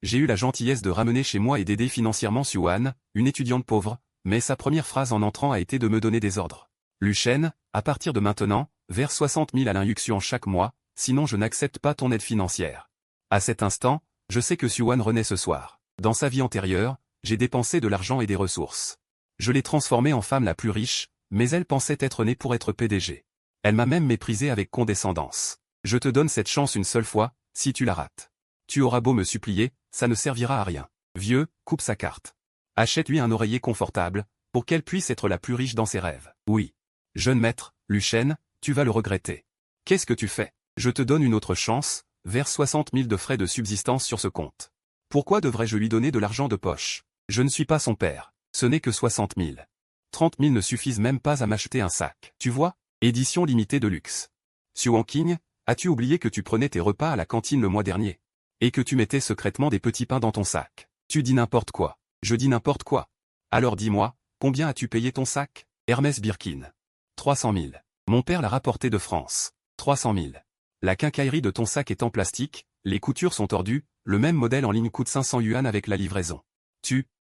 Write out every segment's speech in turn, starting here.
J'ai eu la gentillesse de ramener chez moi et d'aider financièrement Suan, une étudiante pauvre, mais sa première phrase en entrant a été de me donner des ordres. Luchen, à partir de maintenant, verse 60 000 à l'Injuxian chaque mois, sinon je n'accepte pas ton aide financière. À cet instant, je sais que Suan renaît ce soir. Dans sa vie antérieure, j'ai dépensé de l'argent et des ressources. Je l'ai transformée en femme la plus riche, mais elle pensait être née pour être PDG. Elle m'a même méprisé avec condescendance. Je te donne cette chance une seule fois, si tu la rates. Tu auras beau me supplier, ça ne servira à rien. Vieux, coupe sa carte. Achète-lui un oreiller confortable, pour qu'elle puisse être la plus riche dans ses rêves. Oui. Jeune maître, Luchen, tu vas le regretter. Qu'est-ce que tu fais? Je te donne une autre chance, verse 60 000 de frais de subsistance sur ce compte. Pourquoi devrais-je lui donner de l'argent de poche? Je ne suis pas son père. Ce n'est que 60 000. 30 000 ne suffisent même pas à m'acheter un sac. Tu vois? Édition limitée de luxe. Suan King, as-tu oublié que tu prenais tes repas à la cantine le mois dernier? Et que tu mettais secrètement des petits pains dans ton sac? Tu dis n'importe quoi. Je dis n'importe quoi. Alors dis-moi, combien as-tu payé ton sac? Hermès Birkin. 300 000. Mon père l'a rapporté de France. 300 000. La quincaillerie de ton sac est en plastique, les coutures sont tordues, le même modèle en ligne coûte 500 yuan avec la livraison.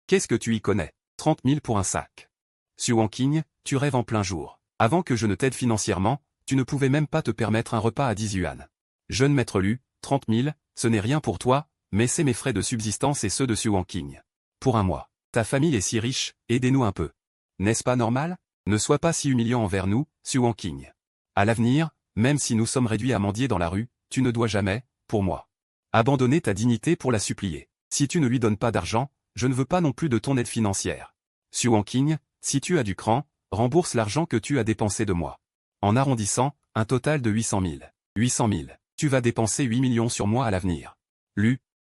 Qu'est-ce que tu y connais? 30 000 pour un sac. Suan King, tu rêves en plein jour. Avant que je ne t'aide financièrement, tu ne pouvais même pas te permettre un repas à 10 yuan. Jeune maître Lu, 30 000, ce n'est rien pour toi, mais c'est mes frais de subsistance et ceux de Suan King. Pour un mois. Ta famille est si riche, aidez-nous un peu. N'est-ce pas normal? Ne sois pas si humiliant envers nous, Suan King. À l'avenir, même si nous sommes réduits à mendier dans la rue, tu ne dois jamais, pour moi, abandonner ta dignité pour la supplier. Si tu ne lui donnes pas d'argent, je ne veux pas non plus de ton aide financière. Suan King, si tu as du cran, rembourse l'argent que tu as dépensé de moi. En arrondissant, un total de 800 000. 800 000. Tu vas dépenser 8 millions sur moi à l'avenir.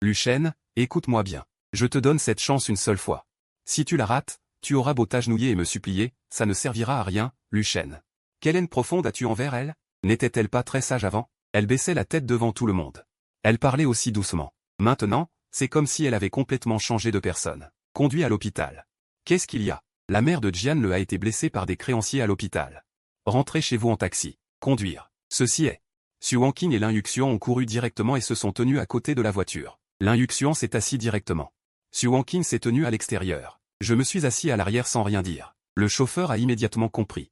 Luchen, écoute-moi bien. Je te donne cette chance une seule fois. Si tu la rates, tu auras beau t'agenouiller et me supplier, ça ne servira à rien, Luchen. Quelle haine profonde as-tu envers elle? N'était-elle pas très sage avant? Elle baissait la tête devant tout le monde. Elle parlait aussi doucement. Maintenant, c'est comme si elle avait complètement changé de personne. Conduit à l'hôpital. Qu'est-ce qu'il y a? La mère de Jian Le a été blessée par des créanciers à l'hôpital. Rentrez chez vous en taxi. Conduire. Ceci est. Suan King et Linjuxian ont couru directement et se sont tenus à côté de la voiture. Linjuxian s'est assis directement. Suan King s'est tenu à l'extérieur. Je me suis assis à l'arrière sans rien dire. Le chauffeur a immédiatement compris.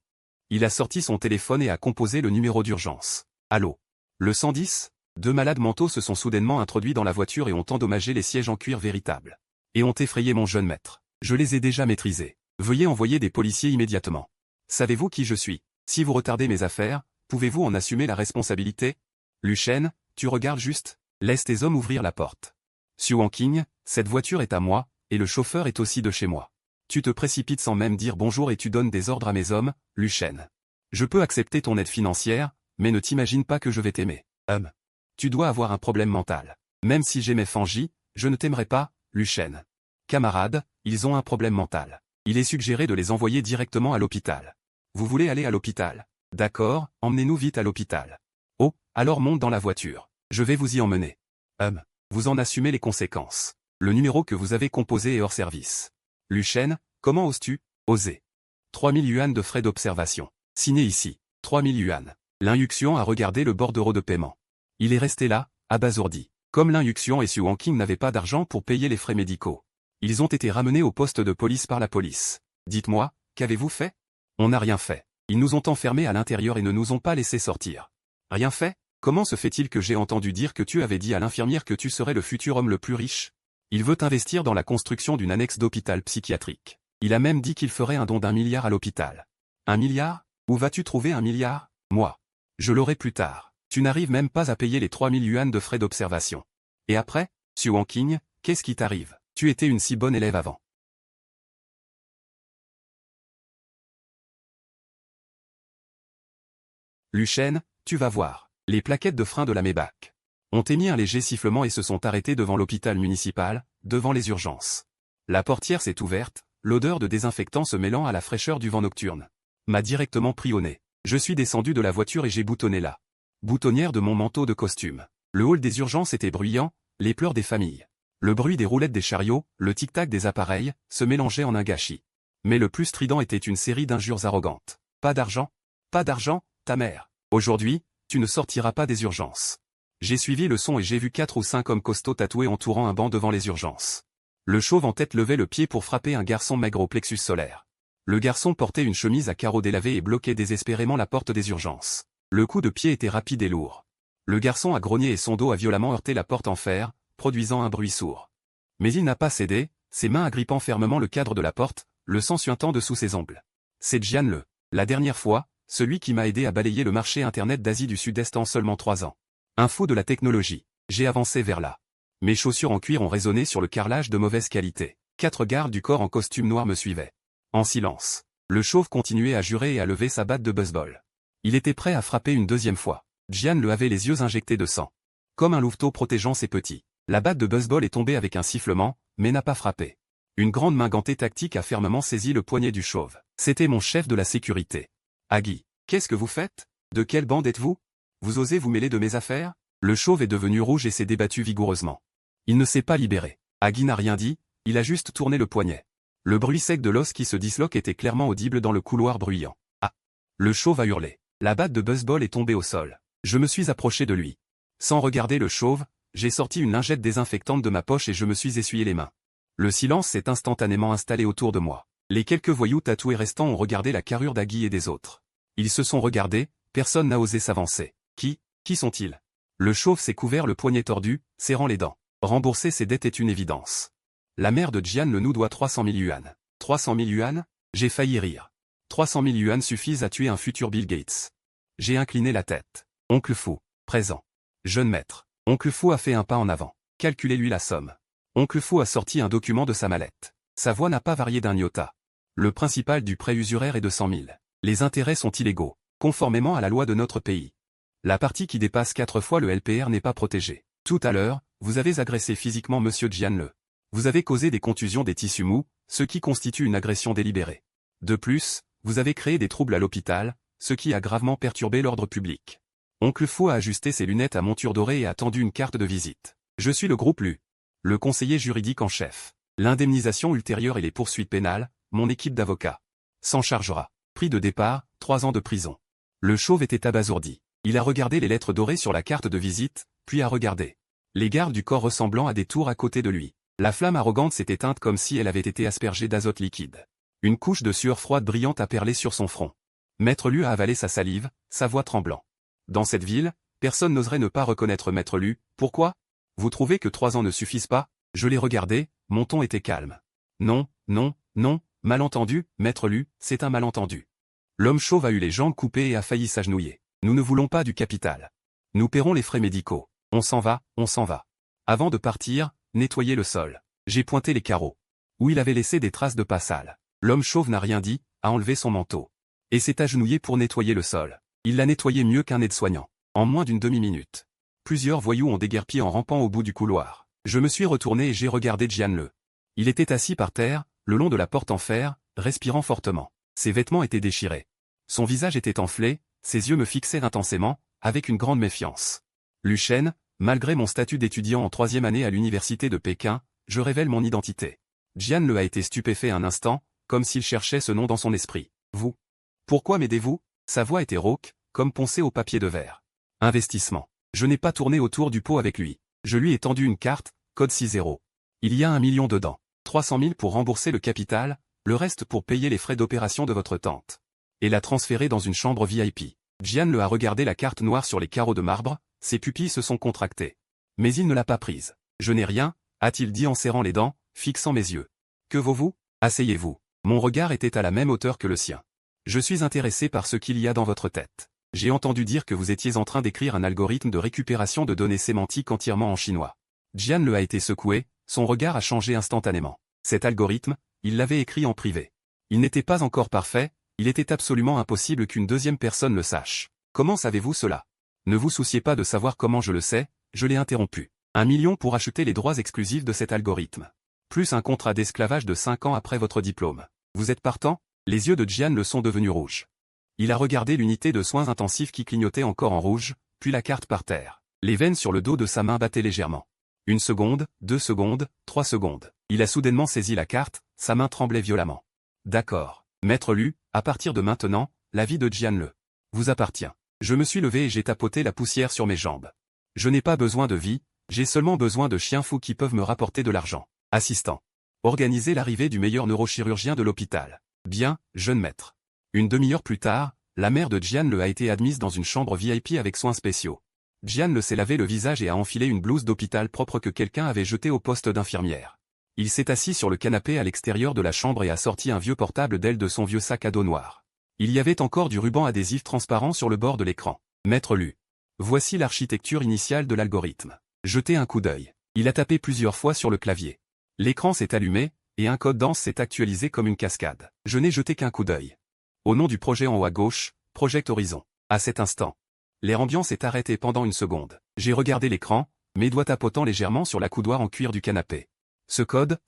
Il a sorti son téléphone et a composé le numéro d'urgence. Allô? Le 110? Deux malades mentaux se sont soudainement introduits dans la voiture et ont endommagé les sièges en cuir véritable. Et ont effrayé mon jeune maître. Je les ai déjà maîtrisés. Veuillez envoyer des policiers immédiatement. Savez-vous qui je suis? Si vous retardez mes affaires, pouvez-vous en assumer la responsabilité? Luchen, tu regardes juste? Laisse tes hommes ouvrir la porte. Suan King, cette voiture est à moi, et le chauffeur est aussi de chez moi. Tu te précipites sans même dire bonjour et tu donnes des ordres à mes hommes, Luchen. Je peux accepter ton aide financière, mais ne t'imagine pas que je vais t'aimer. Tu dois avoir un problème mental. Même si j'aimais Fanji, je ne t'aimerais pas, Luchen. Camarades, ils ont un problème mental. Il est suggéré de les envoyer directement à l'hôpital. Vous voulez aller à l'hôpital? D'accord, emmenez-nous vite à l'hôpital. Oh, alors monte dans la voiture. Je vais vous y emmener. Vous en assumez les conséquences. Le numéro que vous avez composé est hors service. Luchen, comment oses-tu? Oser. 3 000 yuan de frais d'observation. Signé ici. 3 000 yuan. Linjuxian a regardé le bordereau de paiement. Il est resté là, abasourdi. Comme Linjuxian et Suan King n'avaient pas d'argent pour payer les frais médicaux. Ils ont été ramenés au poste de police par la police. Dites-moi, qu'avez-vous fait? On n'a rien fait. Ils nous ont enfermés à l'intérieur et ne nous ont pas laissé sortir. Rien fait? Comment se fait-il que j'ai entendu dire que tu avais dit à l'infirmière que tu serais le futur homme le plus riche? Il veut investir dans la construction d'une annexe d'hôpital psychiatrique. Il a même dit qu'il ferait un don d'1 milliard à l'hôpital. 1 milliard? Où vas-tu trouver 1 milliard? Moi. Je l'aurai plus tard. Tu n'arrives même pas à payer les 3 000 yuan de frais d'observation. Et après, Suan King, qu'est-ce qui t'arrive? Tu étais une si bonne élève avant. Luchen, tu vas voir. Les plaquettes de frein de la Maybach ont émis un léger sifflement et se sont arrêtées devant l'hôpital municipal, devant les urgences. La portière s'est ouverte, l'odeur de désinfectant se mêlant à la fraîcheur du vent nocturne m'a directement pris au nez. Je suis descendu de la voiture et j'ai boutonné la boutonnière de mon manteau de costume. Le hall des urgences était bruyant, les pleurs des familles, le bruit des roulettes des chariots, le tic-tac des appareils, se mélangeaient en un gâchis. Mais le plus strident était une série d'injures arrogantes. Pas d'argent? Pas d'argent, ta mère. Aujourd'hui, tu ne sortiras pas des urgences. J'ai suivi le son et j'ai vu 4 ou 5 hommes costauds tatoués entourant un banc devant les urgences. Le chauve en tête levait le pied pour frapper un garçon maigre au plexus solaire. Le garçon portait une chemise à carreaux délavés et bloquait désespérément la porte des urgences. Le coup de pied était rapide et lourd. Le garçon a grogné et son dos a violemment heurté la porte en fer, produisant un bruit sourd. Mais il n'a pas cédé, ses mains agrippant fermement le cadre de la porte, le sang suintant dessous ses ongles. C'est Jian, la dernière fois, celui qui m'a aidé à balayer le marché Internet d'Asie du Sud-Est en seulement 3 ans. Un fou de la technologie. J'ai avancé vers là. Mes chaussures en cuir ont résonné sur le carrelage de mauvaise qualité. 4 gardes du corps en costume noir me suivaient. En silence. Le chauve continuait à jurer et à lever sa batte de baseball. Il était prêt à frapper une deuxième fois. Jian avait les yeux injectés de sang. Comme un louveteau protégeant ses petits. La batte de baseball est tombée avec un sifflement, mais n'a pas frappé. Une grande main gantée tactique a fermement saisi le poignet du chauve. C'était mon chef de la sécurité. Agui, qu'est-ce que vous faites? De quelle bande êtes-vous? Vous osez vous mêler de mes affaires? Le chauve est devenu rouge et s'est débattu vigoureusement. Il ne s'est pas libéré. Agui n'a rien dit, il a juste tourné le poignet. Le bruit sec de l'os qui se disloque était clairement audible dans le couloir bruyant. Ah! Le chauve a hurlé. La batte de baseball est tombée au sol. Je me suis approché de lui. Sans regarder le chauve, j'ai sorti une lingette désinfectante de ma poche et je me suis essuyé les mains. Le silence s'est instantanément installé autour de moi. Les quelques voyous tatoués restants ont regardé la carrure d'Agui et des autres. Ils se sont regardés, personne n'a osé s'avancer. Qui sont-ils? Le chauve s'est couvert le poignet tordu, serrant les dents. Rembourser ses dettes est une évidence. La mère de Jian nous doit 300 000 yuan. 300 000 yuan? J'ai failli rire. 300 000 yuan suffisent à tuer un futur Bill Gates. J'ai incliné la tête. Oncle Fou, présent. Jeune maître. Oncle Fou a fait un pas en avant. Calculez-lui la somme. Oncle Fou a sorti un document de sa mallette. Sa voix n'a pas varié d'un iota. Le principal du prêt usuraire est de 100 000. Les intérêts sont illégaux, conformément à la loi de notre pays. La partie qui dépasse 4 fois le LPR n'est pas protégée. Tout à l'heure, vous avez agressé physiquement Monsieur Jian. Vous avez causé des contusions des tissus mous, ce qui constitue une agression délibérée. De plus, vous avez créé des troubles à l'hôpital, ce qui a gravement perturbé l'ordre public. Oncle Fou a ajusté ses lunettes à monture dorée et a tendu une carte de visite. Je suis le groupe LU. Le conseiller juridique en chef. L'indemnisation ultérieure et les poursuites pénales, mon équipe d'avocats. S'en chargera. Prix de départ, 3 ans de prison. Le chauve était abasourdi. Il a regardé les lettres dorées sur la carte de visite, puis a regardé les gardes du corps ressemblant à des tours à côté de lui. La flamme arrogante s'est éteinte comme si elle avait été aspergée d'azote liquide. Une couche de sueur froide brillante a perlé sur son front. Maître Lu a avalé sa salive, sa voix tremblant. Dans cette ville, personne n'oserait ne pas reconnaître Maître Lu. Pourquoi? Vous trouvez que 3 ans ne suffisent pas? Je l'ai regardé, mon ton était calme. Non, malentendu, Maître Lu, c'est un malentendu. L'homme chauve a eu les jambes coupées et a failli s'agenouiller. Nous ne voulons pas du capital. Nous paierons les frais médicaux. On s'en va. Avant de partir, nettoyez le sol. J'ai pointé les carreaux. Où il avait laissé des traces de pas sales. L'homme chauve n'a rien dit, a enlevé son manteau. Et s'est agenouillé pour nettoyer le sol. Il l'a nettoyé mieux qu'un aide-soignant. En moins d'une demi-minute. Plusieurs voyous ont déguerpi en rampant au bout du couloir. Je me suis retourné et j'ai regardé Jian. Il était assis par terre, le long de la porte en fer, respirant fortement. Ses vêtements étaient déchirés. Son visage était enflé, ses yeux me fixaient intensément, avec une grande méfiance. Lu Shen, malgré mon statut d'étudiant en 3e année à l'université de Pékin, je révèle mon identité. Jian a été stupéfait un instant, comme s'il cherchait ce nom dans son esprit. Vous? Pourquoi m'aidez-vous? Sa voix était rauque, comme poncée au papier de verre. Investissement. Je n'ai pas tourné autour du pot avec lui. Je lui ai tendu une carte, code 60. Il y a 1 million dedans. 300 000 pour rembourser le capital, le reste pour payer les frais d'opération de votre tante. Et la transférer dans une chambre VIP. Jian a regardé la carte noire sur les carreaux de marbre, ses pupilles se sont contractées. Mais il ne l'a pas prise. Je n'ai rien, a-t-il dit en serrant les dents, fixant mes yeux. Que vaut-vous? Asseyez-vous. Mon regard était à la même hauteur que le sien. Je suis intéressé par ce qu'il y a dans votre tête. J'ai entendu dire que vous étiez en train d'écrire un algorithme de récupération de données sémantiques entièrement en chinois. Jian a été secoué, son regard a changé instantanément. Cet algorithme, il l'avait écrit en privé. Il n'était pas encore parfait, il était absolument impossible qu'une deuxième personne le sache. Comment savez-vous cela? Ne vous souciez pas de savoir comment je le sais, je l'ai interrompu. 1 million pour acheter les droits exclusifs de cet algorithme. Plus un contrat d'esclavage de 5 ans après votre diplôme. Vous êtes partant? Les yeux de Jian le sont devenus rouges. Il a regardé l'unité de soins intensifs qui clignotait encore en rouge, puis la carte par terre. Les veines sur le dos de sa main battaient légèrement. 1 seconde, 2 secondes, 3 secondes. Il a soudainement saisi la carte, sa main tremblait violemment. D'accord. Maître Lu, à partir de maintenant, la vie de Jian vous appartient. Je me suis levé et j'ai tapoté la poussière sur mes jambes. Je n'ai pas besoin de vie, j'ai seulement besoin de chiens fous qui peuvent me rapporter de l'argent. Assistant. Organiser l'arrivée du meilleur neurochirurgien de l'hôpital. Bien, jeune maître. Une demi-heure plus tard, la mère de Jian-le a été admise dans une chambre VIP avec soins spéciaux. Jian-le s'est lavé le visage et a enfilé une blouse d'hôpital propre que quelqu'un avait jetée au poste d'infirmière. Il s'est assis sur le canapé à l'extérieur de la chambre et a sorti un vieux portable d'aile de son vieux sac à dos noir. Il y avait encore du ruban adhésif transparent sur le bord de l'écran. Maître Lu. Voici l'architecture initiale de l'algorithme. Jetez un coup d'œil. Il a tapé plusieurs fois sur le clavier. L'écran s'est allumé, et un code dense s'est actualisé comme une cascade. Je n'ai jeté qu'un coup d'œil. Au nom du projet en haut à gauche, Project Horizon. À cet instant, l'air ambiant s'est arrêté pendant une seconde. J'ai regardé l'écran, mes doigts tapotant légèrement sur la coudoir en cuir du canapé. Ce code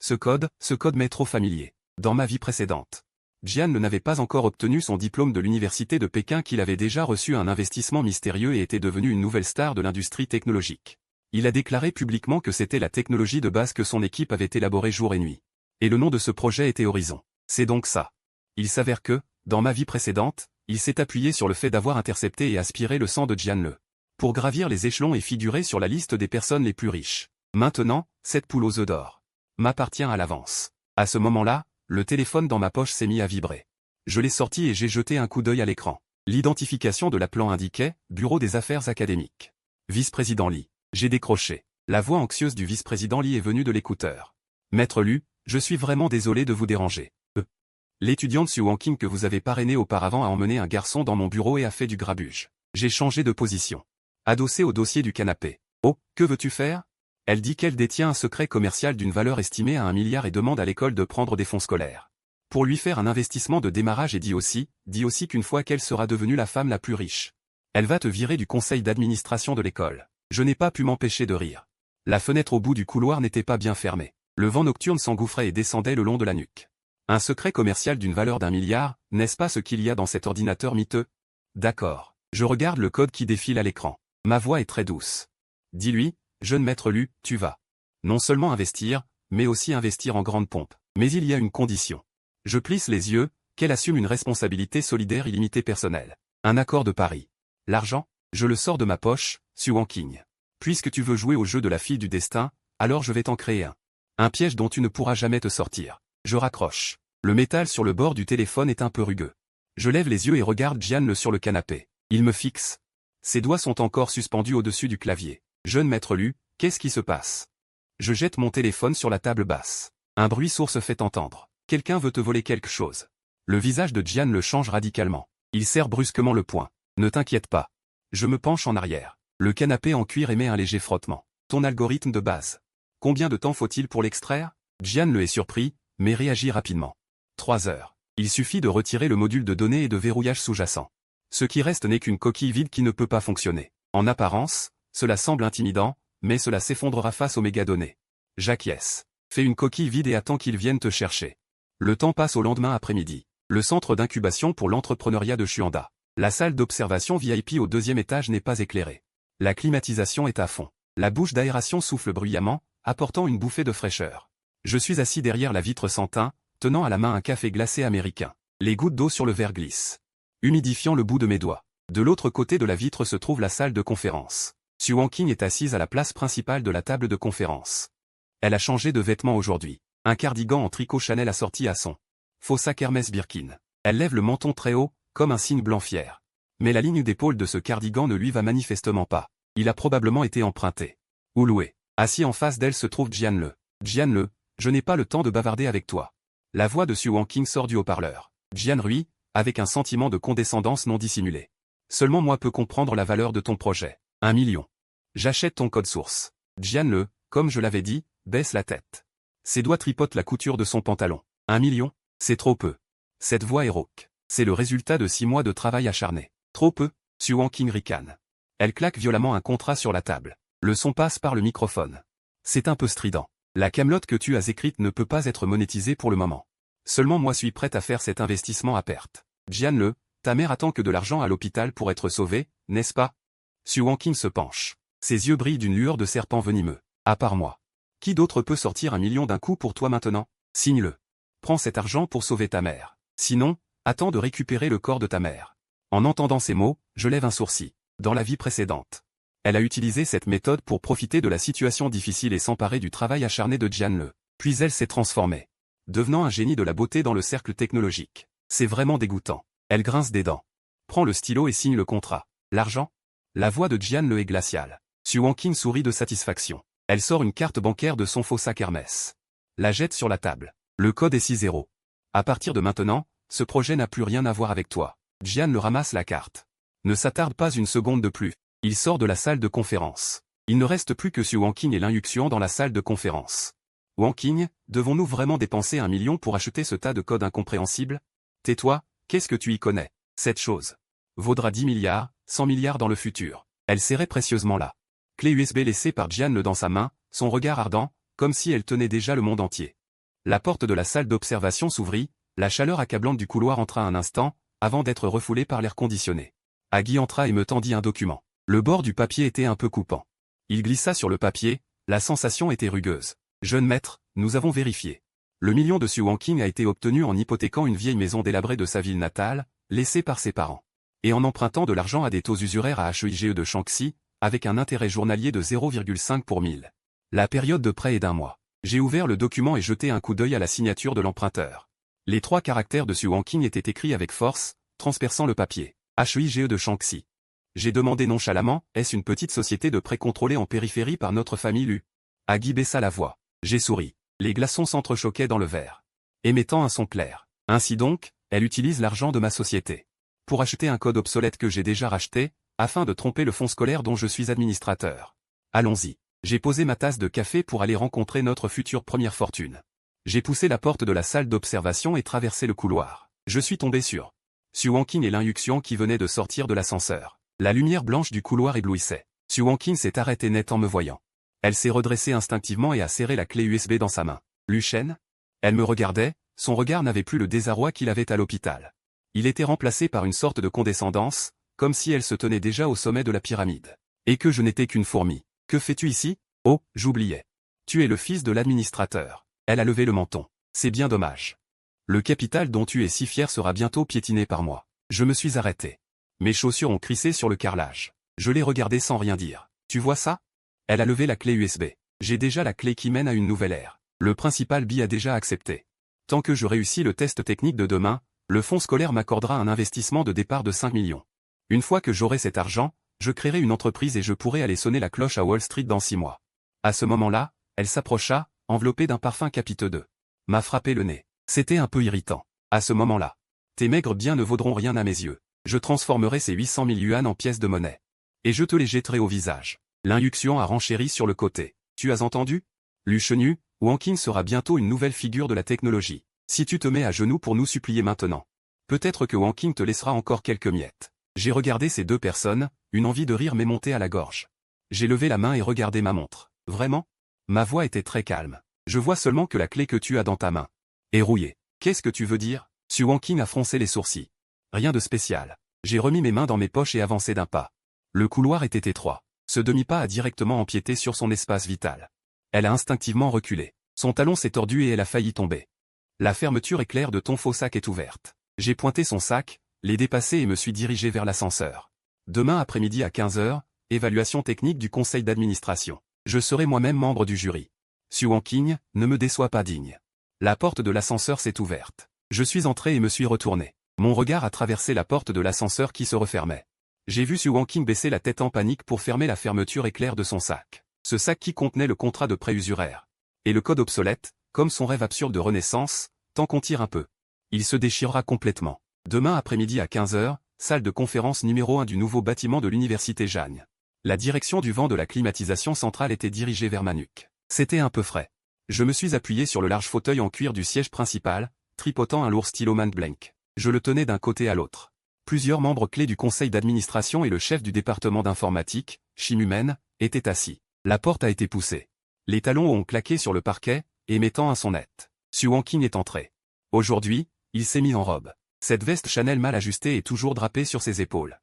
m'est trop familier. Dans ma vie précédente, Jian n'avait pas encore obtenu son diplôme de l'université de Pékin qu'il avait déjà reçu un investissement mystérieux et était devenu une nouvelle star de l'industrie technologique. Il a déclaré publiquement que c'était la technologie de base que son équipe avait élaborée jour et nuit. Et le nom de ce projet était Horizon. C'est donc ça. Il s'avère que, dans ma vie précédente, il s'est appuyé sur le fait d'avoir intercepté et aspiré le sang de Jian-le. Pour gravir les échelons et figurer sur la liste des personnes les plus riches. Maintenant, cette poule aux œufs d'or m'appartient à l'avance. À ce moment-là, le téléphone dans ma poche s'est mis à vibrer. Je l'ai sorti et j'ai jeté un coup d'œil à l'écran. L'identification de l'appelant indiquait « Bureau des affaires académiques ». Vice-président Lee. J'ai décroché. La voix anxieuse du vice-président Lee est venue de l'écouteur. Maître Lu, je suis vraiment désolé de vous déranger. L'étudiante Su Wanking que vous avez parrainée auparavant a emmené un garçon dans mon bureau et a fait du grabuge. J'ai changé de position. Adossé au dossier du canapé. Oh, que veux-tu faire? Elle dit qu'elle détient un secret commercial d'une valeur estimée à 1 milliard et demande à l'école de prendre des fonds scolaires. Pour lui faire un investissement de démarrage et dit aussi qu'une fois qu'elle sera devenue la femme la plus riche, elle va te virer du conseil d'administration de l'école. Je n'ai pas pu m'empêcher de rire. La fenêtre au bout du couloir n'était pas bien fermée. Le vent nocturne s'engouffrait et descendait le long de la nuque. Un secret commercial d'une valeur d'1 milliard, n'est-ce pas ce qu'il y a dans cet ordinateur miteux? D'accord. Je regarde le code qui défile à l'écran. Ma voix est très douce. Dis-lui, jeune maître Lu, tu vas non seulement investir, mais aussi investir en grande pompe. Mais il y a une condition. Je plisse les yeux, qu'elle assume une responsabilité solidaire illimitée personnelle. Un accord de pari. L'argent, je le sors de ma poche, Su Wanking. Puisque tu veux jouer au jeu de la fille du destin, alors je vais t'en créer un. Un piège dont tu ne pourras jamais te sortir. Je raccroche. Le métal sur le bord du téléphone est un peu rugueux. Je lève les yeux et regarde Jian-le sur le canapé. Il me fixe. Ses doigts sont encore suspendus au-dessus du clavier. Jeune maître Lu, qu'est-ce qui se passe? Je jette mon téléphone sur la table basse. Un bruit sourd se fait entendre. Quelqu'un veut te voler quelque chose. Le visage de Jian-le change radicalement. Il serre brusquement le poing. Ne t'inquiète pas. Je me penche en arrière. Le canapé en cuir émet un léger frottement. Ton algorithme de base. Combien de temps faut-il pour l'extraire? Jian-le est surpris, mais réagit rapidement. 3 heures. Il suffit de retirer le module de données et de verrouillage sous-jacent. Ce qui reste n'est qu'une coquille vide qui ne peut pas fonctionner. En apparence, cela semble intimidant, mais cela s'effondrera face aux mégadonnées. J'acquiesce. Fais une coquille vide et attends qu'ils viennent te chercher. Le temps passe au lendemain après-midi. Le centre d'incubation pour l'entrepreneuriat de Chuanda. La salle d'observation VIP au 2e étage n'est pas éclairée. La climatisation est à fond. La bouche d'aération souffle bruyamment, apportant une bouffée de fraîcheur. Je suis assis derrière la vitre sans teint, tenant à la main un café glacé américain. Les gouttes d'eau sur le verre glissent, humidifiant le bout de mes doigts. De l'autre côté de la vitre se trouve la salle de conférence. Su Wanking est assise à la place principale de la table de conférence. Elle a changé de vêtements aujourd'hui. Un cardigan en tricot Chanel assorti à son faux sac Hermès Birkin. Elle lève le menton très haut, comme un signe blanc fier. Mais la ligne d'épaule de ce cardigan ne lui va manifestement pas. Il a probablement été emprunté ou loué. Assis en face d'elle se trouve Jian-le. Jian-le, je n'ai pas le temps de bavarder avec toi. La voix de Su Wanking sort du haut-parleur. Jian-lui, avec un sentiment de condescendance non dissimulé. Seulement moi peux comprendre la valeur de ton projet. 1 million. J'achète ton code source. Jian-le, comme je l'avais dit, baisse la tête. Ses doigts tripotent la couture de son pantalon. 1 million, c'est trop peu. Cette voix est rauque. C'est le résultat de 6 mois de travail acharné. Trop peu, Su Wanking ricane. Elle claque violemment un contrat sur la table. Le son passe par le microphone. C'est un peu strident. La camelote que tu as écrite ne peut pas être monétisée pour le moment. Seulement moi suis prête à faire cet investissement à perte. Jian-le, ta mère attend que de l'argent à l'hôpital pour être sauvée, n'est-ce pas? Su Wanking se penche. Ses yeux brillent d'une lueur de serpent venimeux. À part moi. Qui d'autre peut sortir 1 million d'un coup pour toi maintenant? Signe-le. Prends cet argent pour sauver ta mère. Sinon, attends de récupérer le corps de ta mère. En entendant ces mots, je lève un sourcil. Dans la vie précédente. Elle a utilisé cette méthode pour profiter de la situation difficile et s'emparer du travail acharné de Jian Le. Puis elle s'est transformée, devenant un génie de la beauté dans le cercle technologique. C'est vraiment dégoûtant. Elle grince des dents. Prend le stylo et signe le contrat. L'argent? La voix de Jian Le est glaciale. Xu Wanqing sourit de satisfaction. Elle sort une carte bancaire de son faux sac Hermès. La jette sur la table. Le code est 6-0. À partir de maintenant, ce projet n'a plus rien à voir avec toi. Jian Le ramasse la carte. Ne s'attarde pas une seconde de plus. Il sort de la salle de conférence. Il ne reste plus que Xu Wanqing et Lin Yuxian dans la salle de conférence. Wanqing, devons-nous vraiment dépenser 1 million pour acheter ce tas de codes incompréhensibles? Tais-toi, qu'est-ce que tu y connais? Cette chose vaudra 10 milliards, 100 milliards dans le futur. Elle serrait précieusement la clé USB laissée par Jian Le dans sa main, son regard ardent, comme si elle tenait déjà le monde entier. La porte de la salle d'observation s'ouvrit, la chaleur accablante du couloir entra un instant, avant d'être refoulée par l'air conditionné. Agui entra et me tendit un document. Le bord du papier était un peu coupant. Il glissa sur le papier, la sensation était rugueuse. Jeune maître, nous avons vérifié. Le million de Xu Wanqing a été obtenu en hypothéquant une vieille maison délabrée de sa ville natale, laissée par ses parents. Et en empruntant de l'argent à des taux usuraires à HEIGE de Shanxi, avec un intérêt journalier de 0,5 pour 1000. La période de prêt est d'1 mois. J'ai ouvert le document et jeté un coup d'œil à la signature de l'emprunteur. Les 3 caractères de Xu Wanqing étaient écrits avec force, transperçant le papier. HEIGE de Shanxi. J'ai demandé nonchalamment, est-ce une petite société de prêt contrôlée en périphérie par notre famille Lu? Agui baissa la voix. J'ai souri. Les glaçons s'entrechoquaient dans le verre, émettant un son clair. Ainsi donc, elle utilise l'argent de ma société pour acheter un code obsolète que j'ai déjà racheté, afin de tromper le fonds scolaire dont je suis administrateur. Allons-y. J'ai posé ma tasse de café pour aller rencontrer notre future première fortune. J'ai poussé la porte de la salle d'observation et traversé le couloir. Je suis tombé sur Xu Wanqing et Lin Yuxian qui venaient de sortir de l'ascenseur. La lumière blanche du couloir éblouissait. Xu Wanqing s'est arrêtée net en me voyant. Elle s'est redressée instinctivement et a serré la clé USB dans sa main. Lu Shen? Elle me regardait, son regard n'avait plus le désarroi qu'il avait à l'hôpital. Il était remplacé par une sorte de condescendance, comme si elle se tenait déjà au sommet de la pyramide. Et que je n'étais qu'une fourmi. Que fais-tu ici? Oh, j'oubliais. Tu es le fils de l'administrateur. Elle a levé le menton. C'est bien dommage. Le capital dont tu es si fier sera bientôt piétiné par moi. Je me suis arrêté. Mes chaussures ont crissé sur le carrelage. Je l'ai regardé sans rien dire. Tu vois ça? Elle a levé la clé USB. J'ai déjà la clé qui mène à une nouvelle ère. Le principal B a déjà accepté. Tant que je réussis le test technique de demain, le fonds scolaire m'accordera un investissement de départ de 5 millions. Une fois que j'aurai cet argent, je créerai une entreprise et je pourrai aller sonner la cloche à Wall Street dans 6 mois. À ce moment-là, elle s'approcha, enveloppée d'un parfum capiteux de m'a frappé le nez. C'était un peu irritant. À ce moment-là, tes maigres biens ne vaudront rien à mes yeux. Je transformerai ces 800 000 yuan en pièces de monnaie. Et je te les jetterai au visage. Lin Yuxian a renchéri sur le côté. Tu as entendu? Lu Shenu, Wanqing sera bientôt une nouvelle figure de la technologie. Si tu te mets à genoux pour nous supplier maintenant, peut-être que Wanqing te laissera encore quelques miettes. J'ai regardé ces deux personnes, une envie de rire m'est montée à la gorge. J'ai levé la main et regardé ma montre. Vraiment? Ma voix était très calme. Je vois seulement que la clé que tu as dans ta main est rouillée. Qu'est-ce que tu veux dire? Xu Wanqing a froncé les sourcils. Rien de spécial. J'ai remis mes mains dans mes poches et avancé d'un pas. Le couloir était étroit. Ce demi-pas a directement empiété sur son espace vital. Elle a instinctivement reculé. Son talon s'est tordu et elle a failli tomber. La fermeture éclair de ton faux sac est ouverte. J'ai pointé son sac, l'ai dépassé et me suis dirigé vers l'ascenseur. Demain après-midi à 15 h, évaluation technique du conseil d'administration. Je serai moi-même membre du jury. Xu Wanqing, ne me déçois pas digne. La porte de l'ascenseur s'est ouverte. Je suis entré et me suis retourné. Mon regard a traversé la porte de l'ascenseur qui se refermait. J'ai vu Xu Wanqing baisser la tête en panique pour fermer la fermeture éclair de son sac. Ce sac qui contenait le contrat de prêt usuraire. Et le code obsolète, comme son rêve absurde de renaissance, tant qu'on tire un peu. Il se déchirera complètement. Demain après-midi à 15 h, salle de conférence numéro 1 du nouveau bâtiment de l'université Jagne. La direction du vent de la climatisation centrale était dirigée vers ma nuque. C'était un peu frais. Je me suis appuyé sur le large fauteuil en cuir du siège principal, tripotant un lourd stylo Man Blank. Je le tenais d'un côté à l'autre. Plusieurs membres clés du conseil d'administration et le chef du département d'informatique, Shimumen, étaient assis. La porte a été poussée. Les talons ont claqué sur le parquet, émettant un son net. Xu Wanqing est entré. Aujourd'hui, il s'est mis en robe. Cette veste Chanel mal ajustée est toujours drapée sur ses épaules.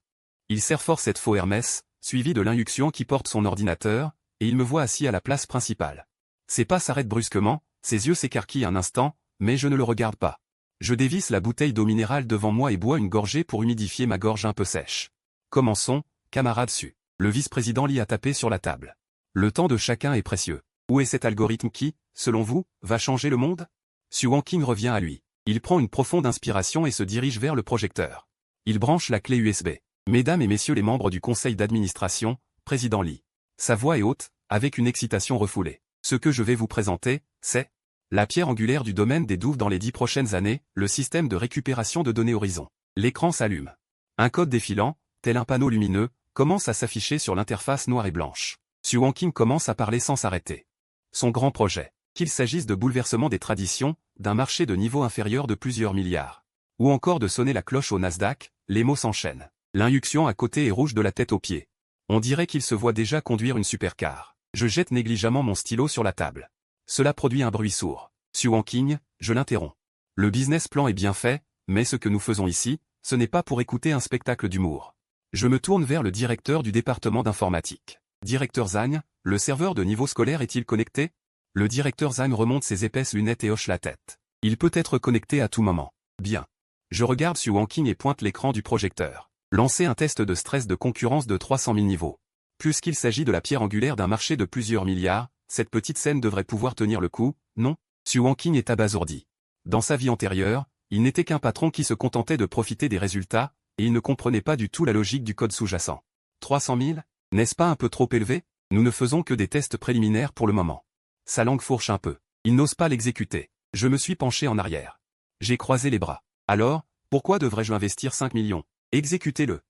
Il serre fort cette faux Hermès, suivi de Lin Yuxian qui porte son ordinateur, et il me voit assis à la place principale. Ses pas s'arrêtent brusquement, ses yeux s'écarquillent un instant, mais je ne le regarde pas. Je dévisse la bouteille d'eau minérale devant moi et bois une gorgée pour humidifier ma gorge un peu sèche. Commençons, camarade Xu. Le vice-président Lee a tapé sur la table. Le temps de chacun est précieux. Où est cet algorithme qui, selon vous, va changer le monde? Xu Wanqing revient à lui. Il prend une profonde inspiration et se dirige vers le projecteur. Il branche la clé USB. Mesdames et messieurs les membres du conseil d'administration, président Lee. Sa voix est haute, avec une excitation refoulée. Ce que je vais vous présenter, c'est la pierre angulaire du domaine des douves dans les 10 prochaines années, le système de récupération de données Horizon. L'écran s'allume. Un code défilant, tel un panneau lumineux, commence à s'afficher sur l'interface noire et blanche. Xu Wanqing commence à parler sans s'arrêter. Son grand projet, qu'il s'agisse de bouleversement des traditions, d'un marché de niveau inférieur de plusieurs milliards, ou encore de sonner la cloche au Nasdaq, les mots s'enchaînent. L'induction à côté est rouge de la tête aux pieds. On dirait qu'il se voit déjà conduire une supercar. Je jette négligemment mon stylo sur la table. Cela produit un bruit sourd. Xu Wanqing, je l'interromps. Le business plan est bien fait, mais ce que nous faisons ici, ce n'est pas pour écouter un spectacle d'humour. Je me tourne vers le directeur du département d'informatique. Directeur Zhang, le serveur de niveau scolaire est-il connecté? Le directeur Zhang remonte ses épaisses lunettes et hoche la tête. Il peut être connecté à tout moment. Bien. Je regarde Xu Wanqing et pointe l'écran du projecteur. Lancez un test de stress de concurrence de 300 000 niveaux. Puisqu'il s'agit de la pierre angulaire d'un marché de plusieurs milliards, cette petite scène devrait pouvoir tenir le coup, non? Xu Wanqing est abasourdi. Dans sa vie antérieure, il n'était qu'un patron qui se contentait de profiter des résultats, et il ne comprenait pas du tout la logique du code sous-jacent. 300 000? N'est-ce pas un peu trop élevé? Nous ne faisons que des tests préliminaires pour le moment. Sa langue fourche un peu. Il n'ose pas l'exécuter. Je me suis penché en arrière. J'ai croisé les bras. Alors, pourquoi devrais-je investir 5 millions? Exécutez-le.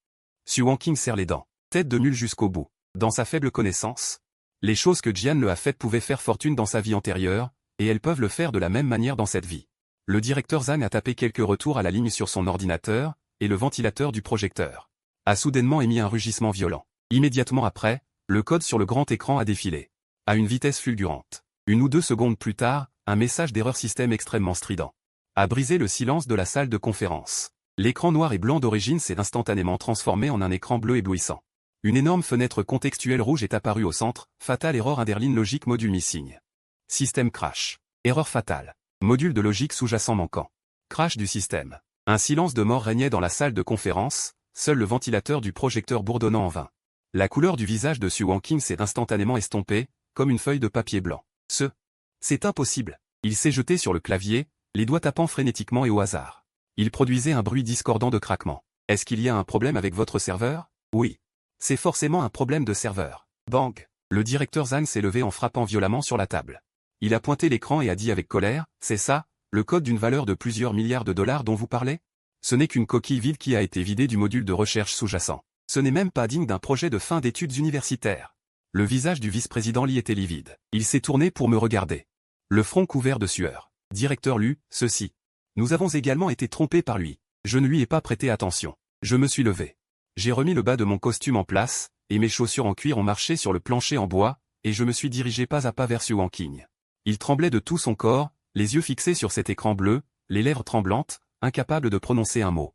Xu Wanqing serre les dents. Tête de mule jusqu'au bout. Dans sa faible connaissance, les choses que Jian le a faites pouvaient faire fortune dans sa vie antérieure, et elles peuvent le faire de la même manière dans cette vie. Le directeur Zhang a tapé quelques retours à la ligne sur son ordinateur, et le ventilateur du projecteur a soudainement émis un rugissement violent. Immédiatement après, le code sur le grand écran a défilé. À une vitesse fulgurante. 1 ou 2 secondes plus tard, un message d'erreur système extrêmement strident a brisé le silence de la salle de conférence. L'écran noir et blanc d'origine s'est instantanément transformé en un écran bleu éblouissant. Une énorme fenêtre contextuelle rouge est apparue au centre, Fatal Error Underline Logic Module Missing. Système crash. Erreur fatale. Module de logique sous-jacent manquant. Crash du système. Un silence de mort régnait dans la salle de conférence, seul le ventilateur du projecteur bourdonnant en vain. La couleur du visage de Xu Wanqing s'est instantanément estompée, comme une feuille de papier blanc. C'est impossible. Il s'est jeté sur le clavier, les doigts tapant frénétiquement et au hasard. Il produisait un bruit discordant de craquement. Est-ce qu'il y a un problème avec votre serveur? Oui. C'est forcément un problème de serveur. Bang. Le directeur Zhang s'est levé en frappant violemment sur la table. Il a pointé l'écran et a dit avec colère, c'est ça, le code d'une valeur de plusieurs milliards de dollars dont vous parlez? Ce n'est qu'une coquille vide qui a été vidée du module de recherche sous-jacent. Ce n'est même pas digne d'un projet de fin d'études universitaires. Le visage du vice-président Lee était livide. Il s'est tourné pour me regarder. Le front couvert de sueur. Directeur Lu, ceci. Nous avons également été trompés par lui. Je ne lui ai pas prêté attention. Je me suis levé. J'ai remis le bas de mon costume en place, et mes chaussures en cuir ont marché sur le plancher en bois, et je me suis dirigé pas à pas vers Xu Wanqing. Il tremblait de tout son corps, les yeux fixés sur cet écran bleu, les lèvres tremblantes, incapable de prononcer un mot.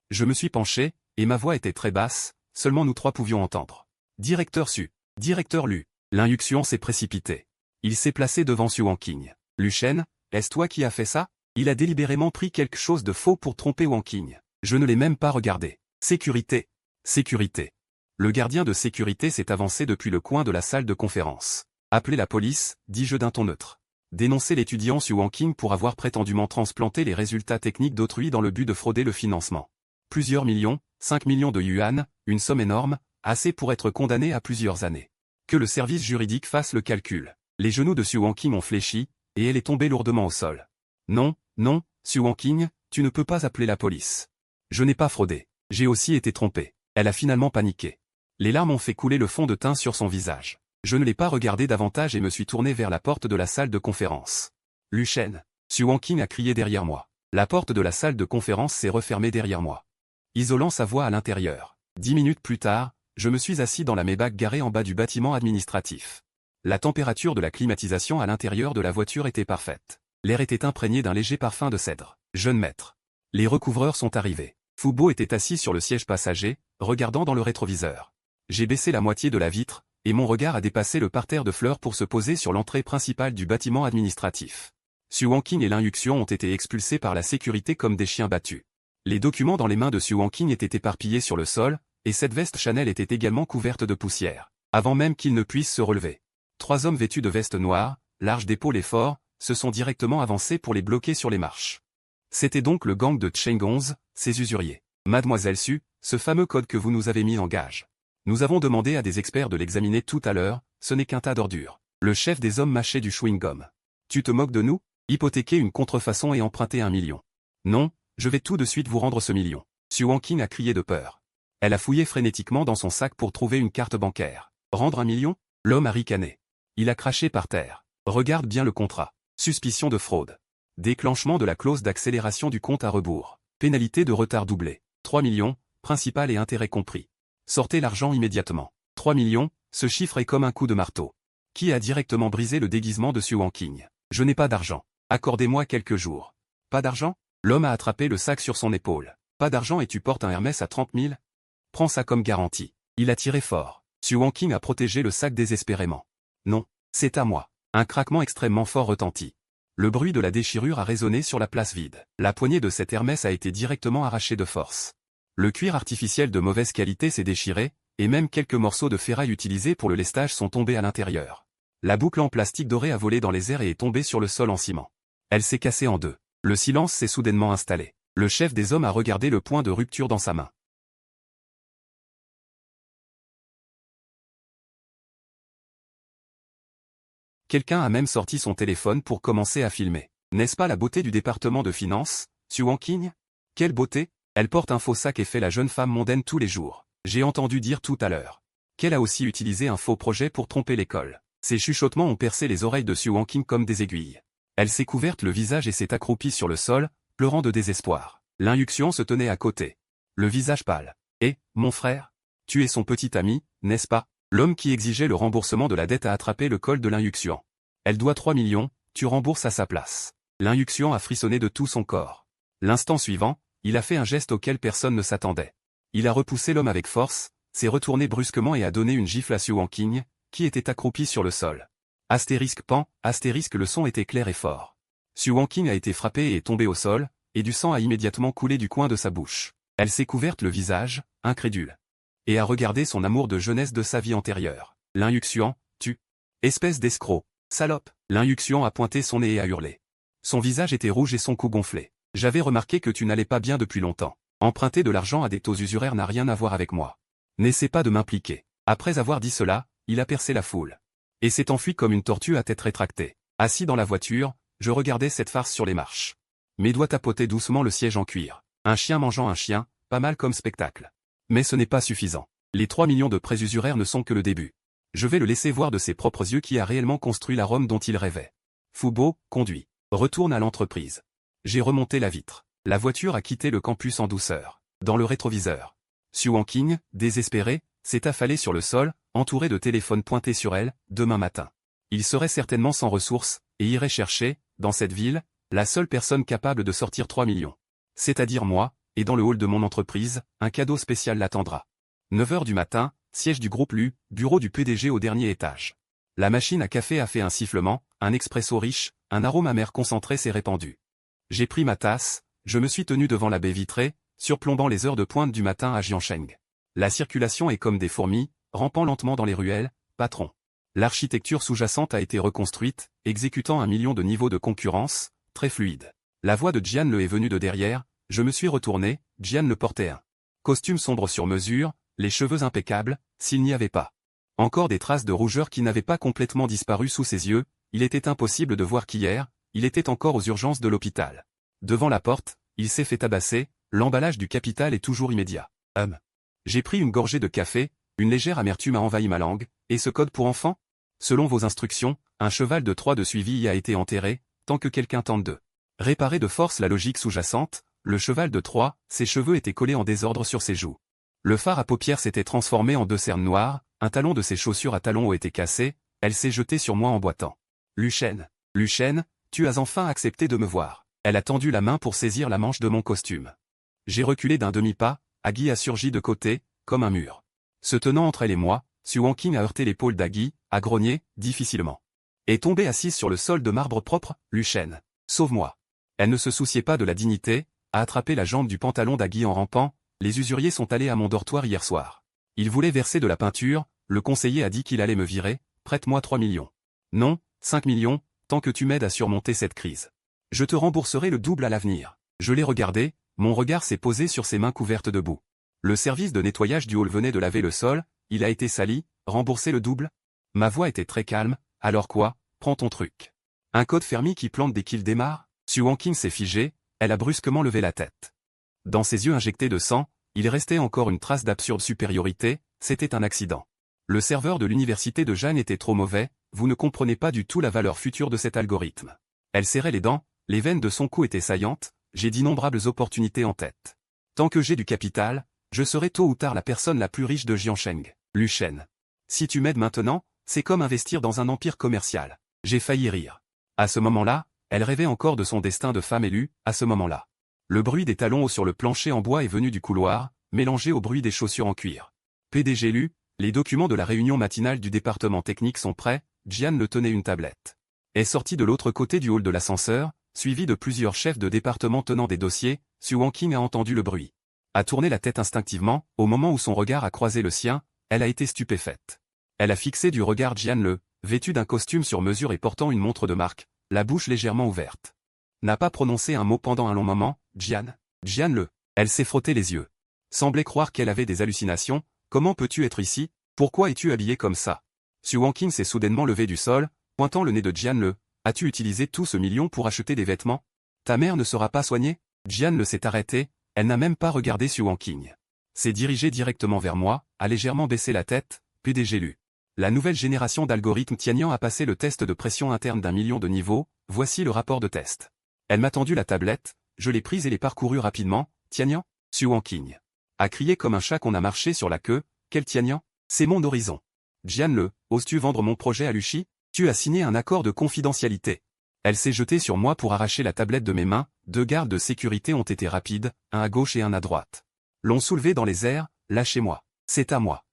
Je me suis penché, et ma voix était très basse, seulement nous trois pouvions entendre. Directeur Xu. Directeur Lu. L'induction s'est précipitée. Il s'est placé devant Xu Wanqing. Lu Shen, est-ce toi qui as fait ça? Il a délibérément pris quelque chose de faux pour tromper Wanqing. Je ne l'ai même pas regardé. Sécurité. Sécurité. Le gardien de sécurité s'est avancé depuis le coin de la salle de conférence. Appelez la police, dis-je d'un ton neutre. Dénoncez l'étudiant Xu Wanqing pour avoir prétendument transplanté les résultats techniques d'autrui dans le but de frauder le financement. Plusieurs millions, 5 millions de yuan, une somme énorme, assez pour être condamné à plusieurs années. Que le service juridique fasse le calcul. Les genoux de Xu Wanqing ont fléchi, et elle est tombée lourdement au sol. Non, non, Xu Wanqing, tu ne peux pas appeler la police. Je n'ai pas fraudé. J'ai aussi été trompé. Elle a finalement paniqué. Les larmes ont fait couler le fond de teint sur son visage. Je ne l'ai pas regardé davantage et me suis tourné vers la porte de la salle de conférence. Lu Shen. Xu Wanqing a crié derrière moi. La porte de la salle de conférence s'est refermée derrière moi, isolant sa voix à l'intérieur. 10 minutes plus tard, je me suis assis dans la Maybach garée en bas du bâtiment administratif. La température de la climatisation à l'intérieur de la voiture était parfaite. L'air était imprégné d'un léger parfum de cèdre. Jeune maître. Les recouvreurs sont arrivés. Fubo était assis sur le siège passager, regardant dans le rétroviseur. J'ai baissé la moitié de la vitre, et mon regard a dépassé le parterre de fleurs pour se poser sur l'entrée principale du bâtiment administratif. Xu Wanqing et l'induction ont été expulsés par la sécurité comme des chiens battus. Les documents dans les mains de Xu Wanqing étaient éparpillés sur le sol, et cette veste Chanel était également couverte de poussière, avant même qu'il ne puisse se relever. 3 hommes vêtus de vestes noires, larges d'épaules et forts, se sont directement avancés pour les bloquer sur les marches. C'était donc le gang de Cheng-11, ces usuriers. Mademoiselle Su, ce fameux code que vous nous avez mis en gage. Nous avons demandé à des experts de l'examiner tout à l'heure, ce n'est qu'un tas d'ordures. Le chef des hommes mâchait du chewing-gum. Tu te moques de nous? Hypothéquer une contrefaçon et emprunter 1 million. Non, je vais tout de suite vous rendre ce million. Su Wanqing a crié de peur. Elle a fouillé frénétiquement dans son sac pour trouver une carte bancaire. Rendre 1 million? L'homme a ricané. Il a craché par terre. Regarde bien le contrat. Suspicion de fraude. Déclenchement de la clause d'accélération du compte à rebours. Pénalité de retard doublé. 3 millions, principal et intérêt compris. Sortez l'argent immédiatement. 3 millions, ce chiffre est comme un coup de marteau. Qui a directement brisé le déguisement de Su Wanqing? Je n'ai pas d'argent. Accordez-moi quelques jours. Pas d'argent? L'homme a attrapé le sac sur son épaule. Pas d'argent et tu portes un Hermès à 30 000? Prends ça comme garantie. Il a tiré fort. Su Wanqing a protégé le sac désespérément. Non, c'est à moi. Un craquement extrêmement fort retentit. Le bruit de la déchirure a résonné sur la place vide. La poignée de cette Hermès a été directement arrachée de force. Le cuir artificiel de mauvaise qualité s'est déchiré, et même quelques morceaux de ferraille utilisés pour le lestage sont tombés à l'intérieur. La boucle en plastique doré a volé dans les airs et est tombée sur le sol en ciment. Elle s'est cassée en deux. Le silence s'est soudainement installé. Le chef des hommes a regardé le point de rupture dans sa main. Quelqu'un a même sorti son téléphone pour commencer à filmer. N'est-ce pas la beauté du département de finances, Su Wanqing? Quelle beauté? Elle porte un faux sac et fait la jeune femme mondaine tous les jours. J'ai entendu dire tout à l'heure qu'elle a aussi utilisé un faux projet pour tromper l'école. Ces chuchotements ont percé les oreilles de Su Wanqing comme des aiguilles. Elle s'est couverte le visage et s'est accroupie sur le sol, pleurant de désespoir. Lin Yuxian se tenait à côté. Le visage pâle. Eh, mon frère? Tu es son petit ami, n'est-ce pas? L'homme qui exigeait le remboursement de la dette a attrapé le col de Lin Yuxian. Elle doit 3 millions, tu rembourses à sa place. Lin Yuxian a frissonné de tout son corps. L'instant suivant, il a fait un geste auquel personne ne s'attendait. Il a repoussé l'homme avec force, s'est retourné brusquement et a donné une gifle à Su Wanqing, qui était accroupi sur le sol. Astérisque pan, astérisque le son était clair et fort. Su Wanqing a été frappé et est tombé au sol, et du sang a immédiatement coulé du coin de sa bouche. Elle s'est couverte le visage, incrédule. Et a regardé son amour de jeunesse de sa vie antérieure. Lin Yuxian, tu. Espèce d'escroc. Salope. Lin Yuxian a pointé son nez et a hurlé. Son visage était rouge et son cou gonflé. J'avais remarqué que tu n'allais pas bien depuis longtemps. Emprunter de l'argent à des taux usuraires n'a rien à voir avec moi. N'essaie pas de m'impliquer. Après avoir dit cela, il a percé la foule. Et s'est enfui comme une tortue à tête rétractée. Assis dans la voiture, je regardais cette farce sur les marches. Mes doigts tapotaient doucement le siège en cuir. Un chien mangeant un chien, pas mal comme spectacle. Mais ce n'est pas suffisant. Les 3 millions de prêts usuraires ne sont que le début. Je vais le laisser voir de ses propres yeux qui a réellement construit la Rome dont il rêvait. Foubo, conduit. Retourne à l'entreprise. J'ai remonté la vitre. La voiture a quitté le campus en douceur. Dans le rétroviseur. Su Wanqing, désespéré, s'est affalé sur le sol, entouré de téléphones pointés sur elle, demain matin. Il serait certainement sans ressources, et irait chercher, dans cette ville, la seule personne capable de sortir 3 millions. C'est-à-dire moi, et dans le hall de mon entreprise, un cadeau spécial l'attendra. 9 heures du matin, siège du groupe Lu, bureau du PDG au dernier étage. La machine à café a fait un sifflement, un expresso riche, un arôme amer concentré s'est répandu. J'ai pris ma tasse, je me suis tenu devant la baie vitrée, surplombant les heures de pointe du matin à Jiancheng. La circulation est comme des fourmis, rampant lentement dans les ruelles, patron. L'architecture sous-jacente a été reconstruite, exécutant 1 million de niveaux de concurrence, très fluide. La voix de Jian Le est venue de derrière, je me suis retourné, Jian Le portait un costume sombre sur mesure, les cheveux impeccables, s'il n'y avait pas encore des traces de rougeur qui n'avaient pas complètement disparu sous ses yeux, il était impossible de voir qu'hier, il était encore aux urgences de l'hôpital. Devant la porte, il s'est fait tabasser, l'emballage du capital est toujours immédiat. J'ai pris une gorgée de café, une légère amertume a envahi ma langue, et ce code pour enfants? Selon vos instructions, un cheval de Troie de suivi y a été enterré, tant que quelqu'un tente de réparer de force la logique sous-jacente, le cheval de Troie, ses cheveux étaient collés en désordre sur ses joues. Le fard à paupières s'était transformé en 2 cernes noires, un talon de ses chaussures à talons était cassé, elle s'est jetée sur moi en boitant. Luchen, tu as enfin accepté de me voir. Elle a tendu la main pour saisir la manche de mon costume. J'ai reculé d'un demi-pas, Agui a surgi de côté, comme un mur. Se tenant entre elle et moi, Su Wanqing a heurté l'épaule d'Agui, a grogné, difficilement. Est tombée assise sur le sol de marbre propre, Luchen. Sauve-moi. Elle ne se souciait pas de la dignité, a attrapé la jambe du pantalon d'Agui en rampant, Les usuriers sont allés à mon dortoir hier soir. Ils voulaient verser de la peinture, le conseiller a dit qu'il allait me virer, prête-moi 3 millions. Non, 5 millions, tant que tu m'aides à surmonter cette crise. Je te rembourserai le double à l'avenir. Je l'ai regardé, mon regard s'est posé sur ses mains couvertes de boue. Le service de nettoyage du hall venait de laver le sol, il a été sali, rembourser le double? Ma voix était très calme, alors quoi, prends ton truc. Un code fermi qui plante dès qu'il démarre? Sue Wankin s'est figée, elle a brusquement levé la tête. Dans ses yeux injectés de sang, il restait encore une trace d'absurde supériorité, c'était un accident. Le serveur de l'université de Jeanne était trop mauvais, vous ne comprenez pas du tout la valeur future de cet algorithme. Elle serrait les dents, les veines de son cou étaient saillantes, j'ai d'innombrables opportunités en tête. Tant que j'ai du capital, je serai tôt ou tard la personne la plus riche de Jiancheng, Lu Shen. Si tu m'aides maintenant, c'est comme investir dans un empire commercial. J'ai failli rire. À ce moment-là, elle rêvait encore de son destin de femme élue, à ce moment-là. Le bruit des talons hauts sur le plancher en bois est venu du couloir, mélangé au bruit des chaussures en cuir. PDG Lu, les documents de la réunion matinale du département technique sont prêts, Jian le tenait une tablette. Est sorti de l'autre côté du hall de l'ascenseur, suivi de plusieurs chefs de département tenant des dossiers, Sue Wankin a entendu le bruit. A tourné la tête instinctivement, au moment où son regard a croisé le sien, elle a été stupéfaite. Elle a fixé du regard Jian le, vêtu d'un costume sur mesure et portant une montre de marque, la bouche légèrement ouverte. N'a pas prononcé un mot pendant un long moment, Jian le. Elle s'est frotté les yeux. Semblait croire qu'elle avait des hallucinations, comment peux-tu être ici, pourquoi es-tu habillé comme ça? Sue Wankin s'est soudainement levé du sol, pointant le nez de Jian le, as-tu utilisé tout ce million pour acheter des vêtements? Ta mère ne sera pas soignée? Jian le s'est arrêtée, elle n'a même pas regardé Sue Wankin. S'est dirigée directement vers moi, a légèrement baissé la tête, PDG Lu. La nouvelle génération d'algorithmes Tianyang a passé le test de pression interne d'1 million de niveaux, voici le rapport de test. Elle m'a tendu la tablette, je l'ai prise et l'ai parcourue rapidement, Tianyang? Sue Wankin a crié comme un chat qu'on a marché sur la queue, quel Tianyang? C'est mon horizon. Jian le, oses-tu vendre mon projet à Luchi? Tu as signé un accord de confidentialité. Elle s'est jetée sur moi pour arracher la tablette de mes mains, 2 gardes de sécurité ont été rapides, un à gauche et un à droite. L'ont soulevée dans les airs, lâchez-moi. C'est à moi.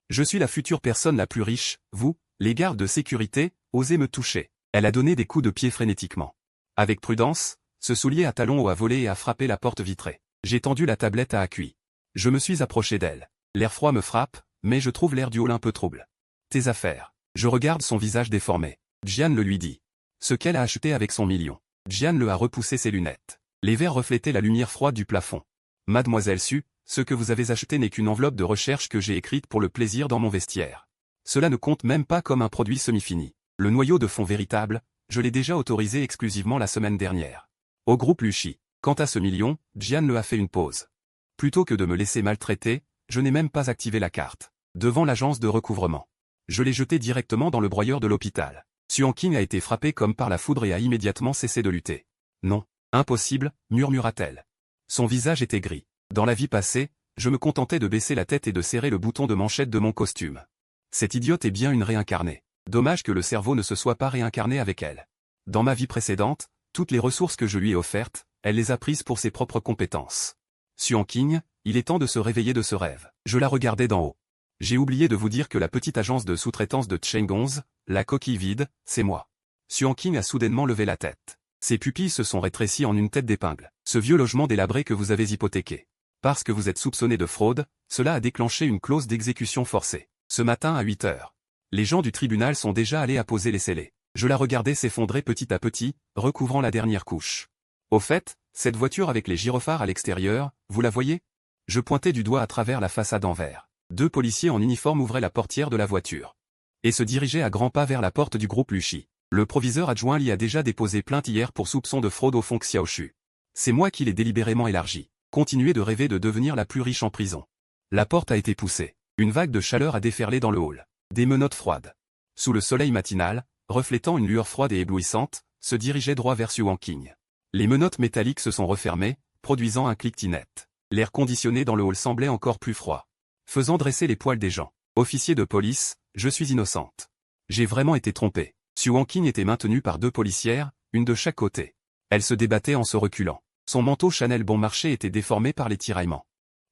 Je suis la future personne la plus riche, vous, les gardes de sécurité, osez me toucher. Elle a donné des coups de pied frénétiquement. Avec prudence, ce soulier à talons haut a volé et a frappé la porte vitrée. J'ai tendu la tablette à appui. Je me suis approché d'elle. L'air froid me frappe, mais je trouve l'air du hall un peu trouble. Tes affaires. Je regarde son visage déformé. Jian le lui dit. Ce qu'elle a acheté avec son million. Jian le a repoussé ses lunettes. Les verres reflétaient la lumière froide du plafond. Mademoiselle Su, ce que vous avez acheté n'est qu'une enveloppe de recherche que j'ai écrite pour le plaisir dans mon vestiaire. Cela ne compte même pas comme un produit semi-fini. Le noyau de fond véritable, je l'ai déjà autorisé exclusivement la semaine dernière. Au groupe Luchi. Quant à ce million, Jian le a fait une pause. Plutôt que de me laisser maltraiter, je n'ai même pas activé la carte. Devant l'agence de recouvrement. Je l'ai jeté directement dans le broyeur de l'hôpital. Sue Wankin a été frappée comme par la foudre et a immédiatement cessé de lutter. Non, impossible, murmura-t-elle. Son visage était gris. Dans la vie passée, je me contentais de baisser la tête et de serrer le bouton de manchette de mon costume. Cette idiote est bien une réincarnée. Dommage que le cerveau ne se soit pas réincarné avec elle. Dans ma vie précédente, toutes les ressources que je lui ai offertes, elle les a prises pour ses propres compétences. Sue Wankin, il est temps de se réveiller de ce rêve. Je la regardais d'en haut. J'ai oublié de vous dire que la petite agence de sous-traitance de Cheng 11, la coquille vide, c'est moi. Sue Wankin a soudainement levé la tête. Ses pupilles se sont rétrécies en une tête d'épingle. Ce vieux logement délabré que vous avez hypothéqué. Parce que vous êtes soupçonné de fraude, cela a déclenché une clause d'exécution forcée. Ce matin à 8 heures. Les gens du tribunal sont déjà allés apposer les scellés. Je la regardais s'effondrer petit à petit, recouvrant la dernière couche. Au fait, cette voiture avec les gyrophares à l'extérieur, vous la voyez? Je pointais du doigt à travers la façade en verre. 2 policiers en uniforme ouvraient la portière de la voiture. Et se dirigeaient à grands pas vers la porte du groupe Luchi. Le proviseur adjoint l'y a déjà déposé plainte hier pour soupçon de fraude au fonds Xiaoshu. C'est moi qui l'ai délibérément élargi. Continuez de rêver de devenir la plus riche en prison. La porte a été poussée. Une vague de chaleur a déferlé dans le hall. Des menottes froides. Sous le soleil matinal, reflétant une lueur froide et éblouissante, se dirigeait droit vers Sue Wankin. Les menottes métalliques se sont refermées, produisant un cliquetis net. L'air conditionné dans le hall semblait encore plus froid. Faisant dresser les poils des gens. Officier de police, je suis innocente. J'ai vraiment été trompée. Sue Wankin était maintenue par 2 policières, une de chaque côté. Elle se débattait en se reculant. Son manteau Chanel bon marché était déformé par les tiraillements.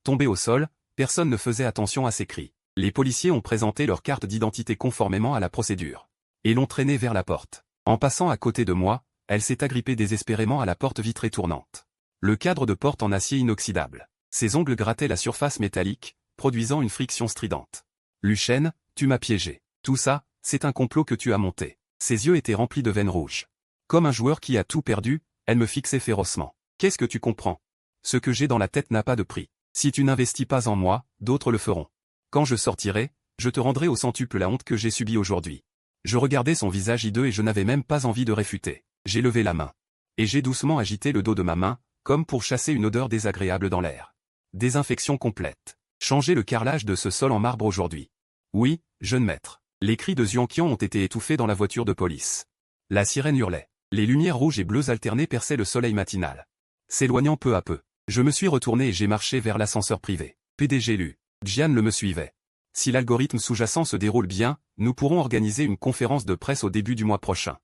Tombé au sol, personne ne faisait attention à ses cris. Les policiers ont présenté leur carte d'identité conformément à la procédure. Et l'ont traînée vers la porte. En passant à côté de moi, elle s'est agrippée désespérément à la porte vitrée tournante. Le cadre de porte en acier inoxydable. Ses ongles grattaient la surface métallique, produisant une friction stridente. Luchène, tu m'as piégé. Tout ça, c'est un complot que tu as monté. Ses yeux étaient remplis de veines rouges. Comme un joueur qui a tout perdu, elle me fixait férocement. Qu'est-ce que tu comprends? Ce que j'ai dans la tête n'a pas de prix. Si tu n'investis pas en moi, d'autres le feront. Quand je sortirai, je te rendrai au centuple la honte que j'ai subie aujourd'hui. Je regardais son visage hideux et je n'avais même pas envie de réfuter. J'ai levé la main. Et j'ai doucement agité le dos de ma main, comme pour chasser une odeur désagréable dans l'air. Désinfection complète. Changer le carrelage de ce sol en marbre aujourd'hui. Oui, jeune maître. Les cris de Xianqian ont été étouffés dans la voiture de police. La sirène hurlait. Les lumières rouges et bleues alternées perçaient le soleil matinal. S'éloignant peu à peu, je me suis retourné et j'ai marché vers l'ascenseur privé. PDG Lu. Jian me suivait. Si l'algorithme sous-jacent se déroule bien, nous pourrons organiser une conférence de presse au début du mois prochain.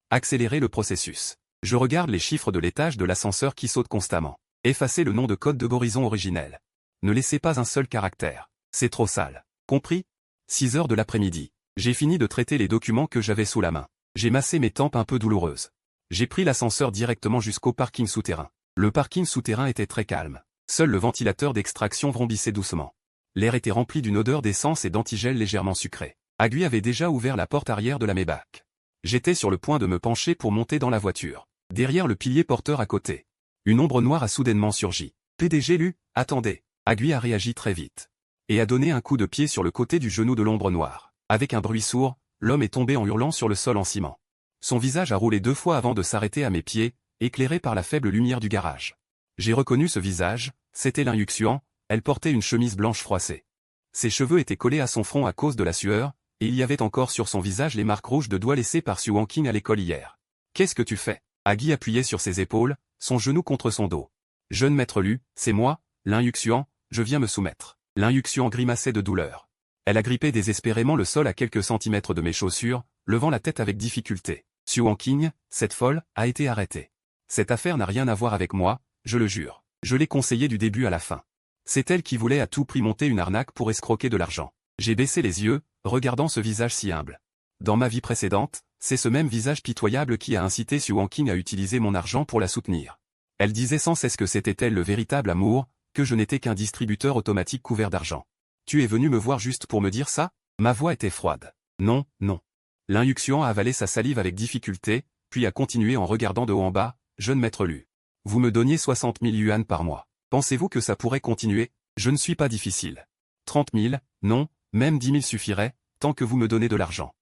Accélérer le processus. Je regarde les chiffres de l'étage de l'ascenseur qui sautent constamment. Effacez le nom de code de Horizon originel. Ne laissez pas un seul caractère. C'est trop sale. Compris? 6 heures de l'après-midi. J'ai fini de traiter les documents que j'avais sous la main. J'ai massé mes tempes un peu douloureuses. J'ai pris l'ascenseur directement jusqu'au parking souterrain. Le parking souterrain était très calme. Seul le ventilateur d'extraction vrombissait doucement. L'air était rempli d'une odeur d'essence et d'antigel légèrement sucré. Agui avait déjà ouvert la porte arrière de la Maybach. J'étais sur le point de me pencher pour monter dans la voiture. Derrière le pilier porteur à côté, une ombre noire a soudainement surgi. PDG Lu, attendez. Agui a réagi très vite. Et a donné un coup de pied sur le côté du genou de l'ombre noire. Avec un bruit sourd, l'homme est tombé en hurlant sur le sol en ciment. Son visage a roulé 2 fois avant de s'arrêter à mes pieds, éclairé par la faible lumière du garage. J'ai reconnu ce visage, c'était Lin Yuxian, elle portait une chemise blanche froissée. Ses cheveux étaient collés à son front à cause de la sueur, et il y avait encore sur son visage les marques rouges de doigts laissées par Xu Wanqing à l'école hier. Qu'est-ce que tu fais? Agui appuyait sur ses épaules, son genou contre son dos. Jeune maître Lu, c'est moi, Lin Yuxian, je viens me soumettre. Lin Yuxian grimaçait de douleur. Elle agrippait désespérément le sol à quelques centimètres de mes chaussures, levant la tête avec difficulté. Xu Wanqing, cette folle, a été arrêtée. Cette affaire n'a rien à voir avec moi, je le jure. Je l'ai conseillée du début à la fin. C'est elle qui voulait à tout prix monter une arnaque pour escroquer de l'argent. J'ai baissé les yeux, regardant ce visage si humble. Dans ma vie précédente, c'est ce même visage pitoyable qui a incité Xu Wanqing à utiliser mon argent pour la soutenir. Elle disait sans cesse que c'était elle le véritable amour, que je n'étais qu'un distributeur automatique couvert d'argent. Tu es venu me voir juste pour me dire ça? Ma voix était froide. Non, non. Lin Yuxian a avalé sa salive avec difficulté, puis a continué en regardant de haut en bas, jeune maître Lu. Vous me donniez 60 000 yuan par mois. Pensez-vous que ça pourrait continuer? Je ne suis pas difficile. 30 000, non, même 10 000 suffirait, tant que vous me donnez de l'argent.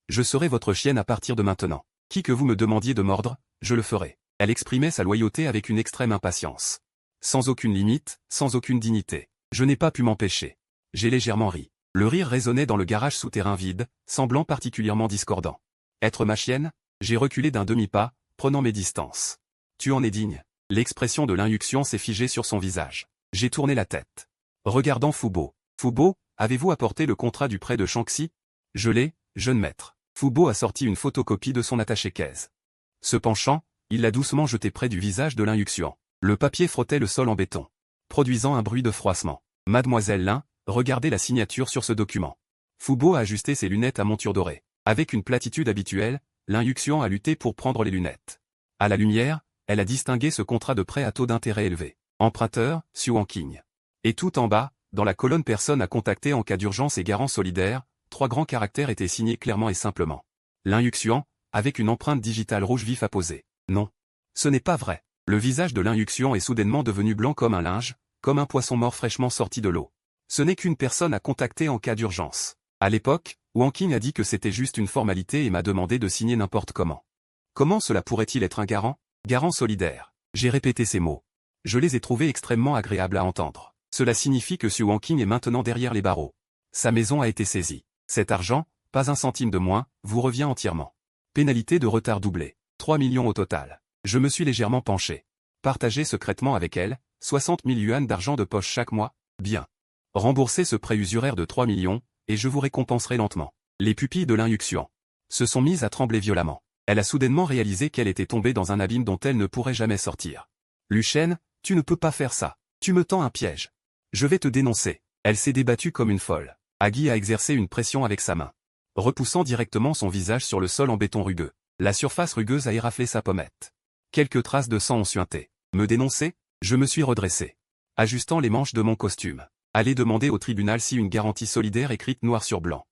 Je serai votre chienne à partir de maintenant. Qui que vous me demandiez de mordre, je le ferai. Elle exprimait sa loyauté avec une extrême impatience. Sans aucune limite, sans aucune dignité. Je n'ai pas pu m'empêcher. J'ai légèrement ri. Le rire résonnait dans le garage souterrain vide, semblant particulièrement discordant. Être ma chienne? J'ai reculé d'un demi-pas, prenant mes distances. Tu en es digne. L'expression de Lin Yuxian s'est figée sur son visage. J'ai tourné la tête. Regardant Fubo. Fubo, avez-vous apporté le contrat du prêt de Shanxi? Je l'ai, jeune maître. Fubo a sorti une photocopie de son attaché-caisse. Se penchant, il l'a doucement jeté près du visage de Lin Yuxian. Le papier frottait le sol en béton, produisant un bruit de froissement. Mademoiselle Lin, regardez la signature sur ce document. Fubo a ajusté ses lunettes à monture dorée. Avec une platitude habituelle, Lin Yuxian a lutté pour prendre les lunettes. À la lumière, elle a distingué ce contrat de prêt à taux d'intérêt élevé. Emprunteur, Xu Wanqing. Et tout en bas, dans la colonne personne à contacter en cas d'urgence et garant solidaire, 3 grands caractères étaient signés clairement et simplement. Lin Yuxian, avec une empreinte digitale rouge vif apposée. Non. Ce n'est pas vrai. Le visage de Lin Yuxian est soudainement devenu blanc comme un linge, comme un poisson mort fraîchement sorti de l'eau. Ce n'est qu'une personne à contacter en cas d'urgence. À l'époque, Wanqing a dit que c'était juste une formalité et m'a demandé de signer n'importe comment. Comment cela pourrait-il être un garant? Garant solidaire. J'ai répété ces mots. Je les ai trouvés extrêmement agréables à entendre. Cela signifie que Xu Wanqing est maintenant derrière les barreaux. Sa maison a été saisie. Cet argent, pas un centime de moins, vous revient entièrement. Pénalité de retard doublée. 3 millions au total. Je me suis légèrement penché. Partagez secrètement avec elle, 60 000 yuan d'argent de poche chaque mois, bien. Remboursez ce prêt usuraire de 3 millions, et je vous récompenserai lentement. Les pupilles de Lin Yuxian se sont mises à trembler violemment. Elle a soudainement réalisé qu'elle était tombée dans un abîme dont elle ne pourrait jamais sortir. Luchène, tu ne peux pas faire ça. Tu me tends un piège. Je vais te dénoncer. Elle s'est débattue comme une folle. Agui a exercé une pression avec sa main, repoussant directement son visage sur le sol en béton rugueux. La surface rugueuse a éraflé sa pommette. Quelques traces de sang ont suinté. Me dénoncer? Je me suis redressé. ajustant les manches de mon costume. Allez demander au tribunal si une garantie solidaire écrite noir sur blanc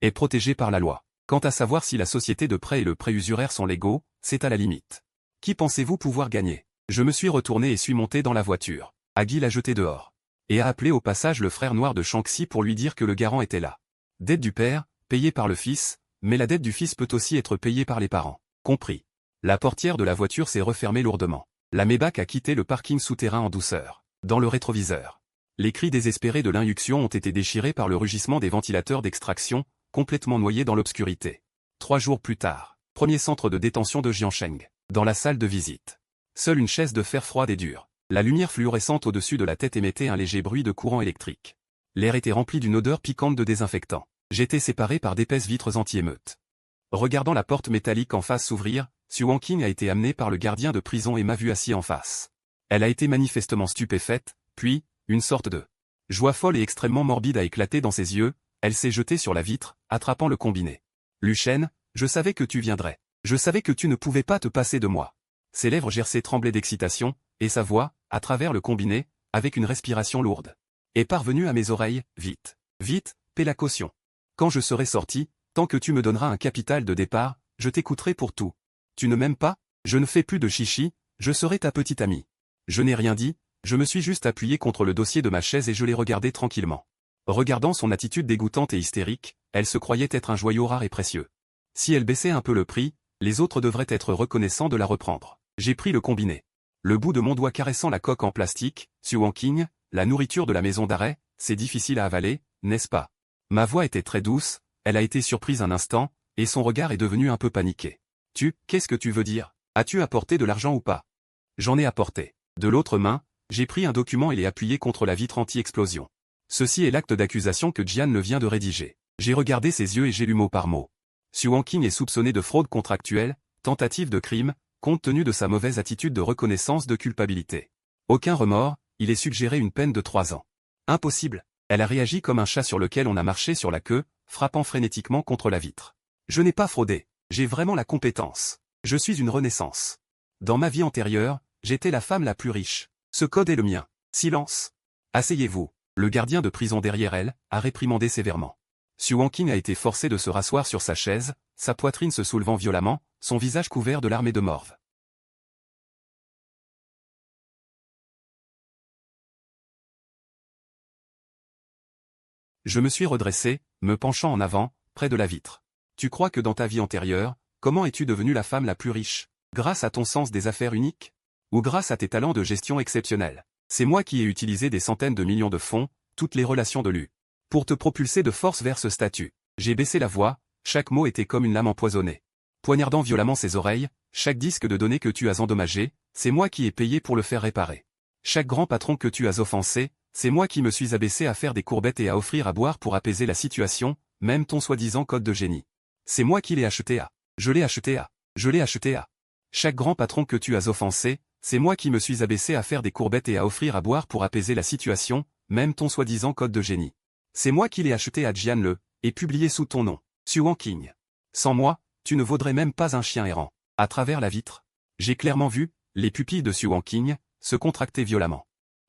est protégée par la loi. Quant à savoir si la société de prêt et le prêt usuraire sont légaux, c'est à la limite. Qui pensez-vous pouvoir gagner? Je me suis retourné et suis monté dans la voiture. Agui l'a jeté dehors. Et a appelé au passage le frère noir de Shanxi pour lui dire que le garant était là. Dette du père, payée par le fils, mais la dette du fils peut aussi être payée par les parents. Compris. La portière de la voiture s'est refermée lourdement. La Maybach a quitté le parking souterrain en douceur. Dans le rétroviseur, les cris désespérés de l'induction ont été déchirés par le rugissement des ventilateurs d'extraction, complètement noyés dans l'obscurité. 3 jours plus tard, premier centre de détention de Jiansheng. Dans la salle de visite. Seule une chaise de fer froide et dure. La lumière fluorescente au-dessus de la tête émettait un léger bruit de courant électrique. L'air était rempli d'une odeur piquante de désinfectant. J'étais séparé par d'épaisses vitres anti-émeute. Regardant la porte métallique en face s'ouvrir, Xu Wanqing a été amenée par le gardien de prison et m'a vu assis en face. Elle a été manifestement stupéfaite, puis, une sorte de joie folle et extrêmement morbide a éclaté dans ses yeux, elle s'est jetée sur la vitre, attrapant le combiné. Lu Shen, je savais que tu viendrais. Je savais que tu ne pouvais pas te passer de moi. Ses lèvres gercées tremblaient d'excitation, et sa voix, à travers le combiné, avec une respiration lourde, est parvenue à mes oreilles. Vite, vite, paie la caution. Quand je serai sorti, tant que tu me donneras un capital de départ, je t'écouterai pour tout. Tu ne m'aimes pas? Je ne fais plus de chichi, je serai ta petite amie. Je n'ai rien dit, je me suis juste appuyé contre le dossier de ma chaise et je l'ai regardé tranquillement. Regardant son attitude dégoûtante et hystérique, elle se croyait être un joyau rare et précieux. Si elle baissait un peu le prix, les autres devraient être reconnaissants de la reprendre. J'ai pris le combiné. Le bout de mon doigt caressant la coque en plastique. Xu Wanqing, la nourriture de la maison d'arrêt, c'est difficile à avaler, n'est-ce pas? Ma voix était très douce, elle a été surprise un instant, et son regard est devenu un peu paniqué. Qu'est-ce que tu veux dire? As-tu apporté de l'argent ou pas? J'en ai apporté. De l'autre main, j'ai pris un document et l'ai appuyé contre la vitre anti-explosion. Ceci est l'acte d'accusation que Jian le vient de rédiger. J'ai regardé ses yeux et j'ai lu mot par mot. Xu Wanqing est soupçonné de fraude contractuelle, tentative de crime, compte tenu de sa mauvaise attitude de reconnaissance de culpabilité. Aucun remords, il est suggéré une peine de 3 ans. Impossible. Elle a réagi comme un chat sur lequel on a marché sur la queue, frappant frénétiquement contre la vitre. Je n'ai pas fraudé. J'ai vraiment la compétence. Je suis une renaissance. Dans ma vie antérieure, j'étais la femme la plus riche. Ce code est le mien. Silence. Asseyez-vous. Le gardien de prison derrière elle a réprimandé sévèrement. Xu Wanqing a été forcé de se rasseoir sur sa chaise, sa poitrine se soulevant violemment, son visage couvert de larmes et de morve. Je me suis redressé, me penchant en avant, près de la vitre. Tu crois que dans ta vie antérieure, comment es-tu devenue la femme la plus riche? Grâce à ton sens des affaires unique? Ou grâce à tes talents de gestion exceptionnels? C'est moi qui ai utilisé des centaines de millions de fonds, toutes les relations de Lu, pour te propulser de force vers ce statut. J'ai baissé la voix, chaque mot était comme une lame empoisonnée. Poignardant violemment ses oreilles, chaque disque de données que tu as endommagé, c'est moi qui ai payé pour le faire réparer. Chaque grand patron que tu as offensé, c'est moi qui me suis abaissé à faire des courbettes et à offrir à boire pour apaiser la situation, même ton soi-disant code de génie. C'est moi qui l'ai acheté à. Je l'ai acheté à. Je l'ai acheté à. Chaque grand patron que tu as offensé, c'est moi qui me suis abaissé à faire des courbettes et à offrir à boire pour apaiser la situation, même ton soi-disant code de génie. C'est moi qui l'ai acheté à Jian Le, et publié sous ton nom, Xu Wanqing. Sans moi, tu ne vaudrais même pas un chien errant. À travers la vitre, j'ai clairement vu, les pupilles de Xu Wanqing, se contracter violemment.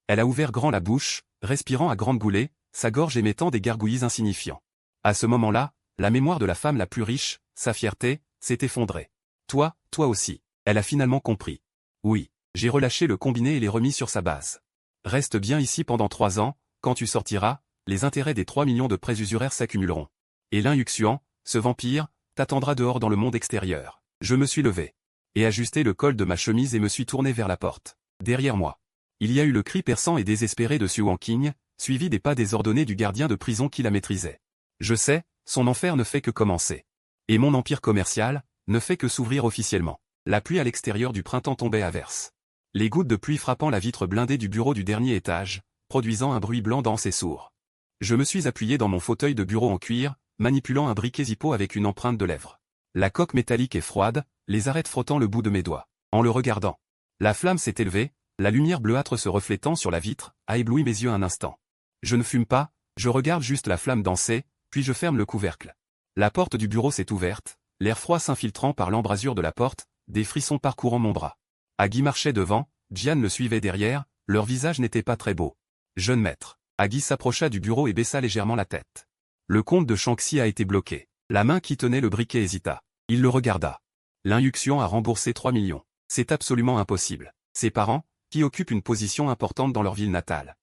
Elle a ouvert grand la bouche, respirant à grandes goulées, sa gorge émettant des gargouillis insignifiants. À ce moment-là, la mémoire de la femme la plus riche, sa fierté, s'est effondrée. Toi aussi. Elle a finalement compris. Oui, j'ai relâché le combiné et l'ai remis sur sa base. Reste bien ici pendant 3 ans, quand tu sortiras, les intérêts des 3 millions de prêts usuraires s'accumuleront. Et Lin Yuxian, ce vampire, t'attendra dehors dans le monde extérieur. Je me suis levé. Et ajusté le col de ma chemise et me suis tourné vers la porte. Derrière moi. Il y a eu le cri perçant et désespéré de Xu Wanqing, suivi des pas désordonnés du gardien de prison qui la maîtrisait. Je sais, son enfer ne fait que commencer. Et mon empire commercial, ne fait que s'ouvrir officiellement. La pluie à l'extérieur du printemps tombait à verse. Les gouttes de pluie frappant la vitre blindée du bureau du dernier étage, produisant un bruit blanc dense et sourd. Je me suis appuyé dans mon fauteuil de bureau en cuir, manipulant un briquet Zippo avec une empreinte de lèvres. La coque métallique est froide, les arêtes frottant le bout de mes doigts. En le regardant, la flamme s'est élevée, la lumière bleuâtre se reflétant sur la vitre, a ébloui mes yeux un instant. Je ne fume pas, je regarde juste la flamme danser, puis je ferme le couvercle. La porte du bureau s'est ouverte, l'air froid s'infiltrant par l'embrasure de la porte, des frissons parcourant mon bras. Agui marchait devant, Jian le suivait derrière, leur visage n'était pas très beau. Jeune maître. Agui s'approcha du bureau et baissa légèrement la tête. Le compte de Shanxi a été bloqué. La main qui tenait le briquet hésita. Il le regarda. L'injuction a remboursé 3 millions. C'est absolument impossible. Ses parents, qui occupent une position importante dans leur ville natale,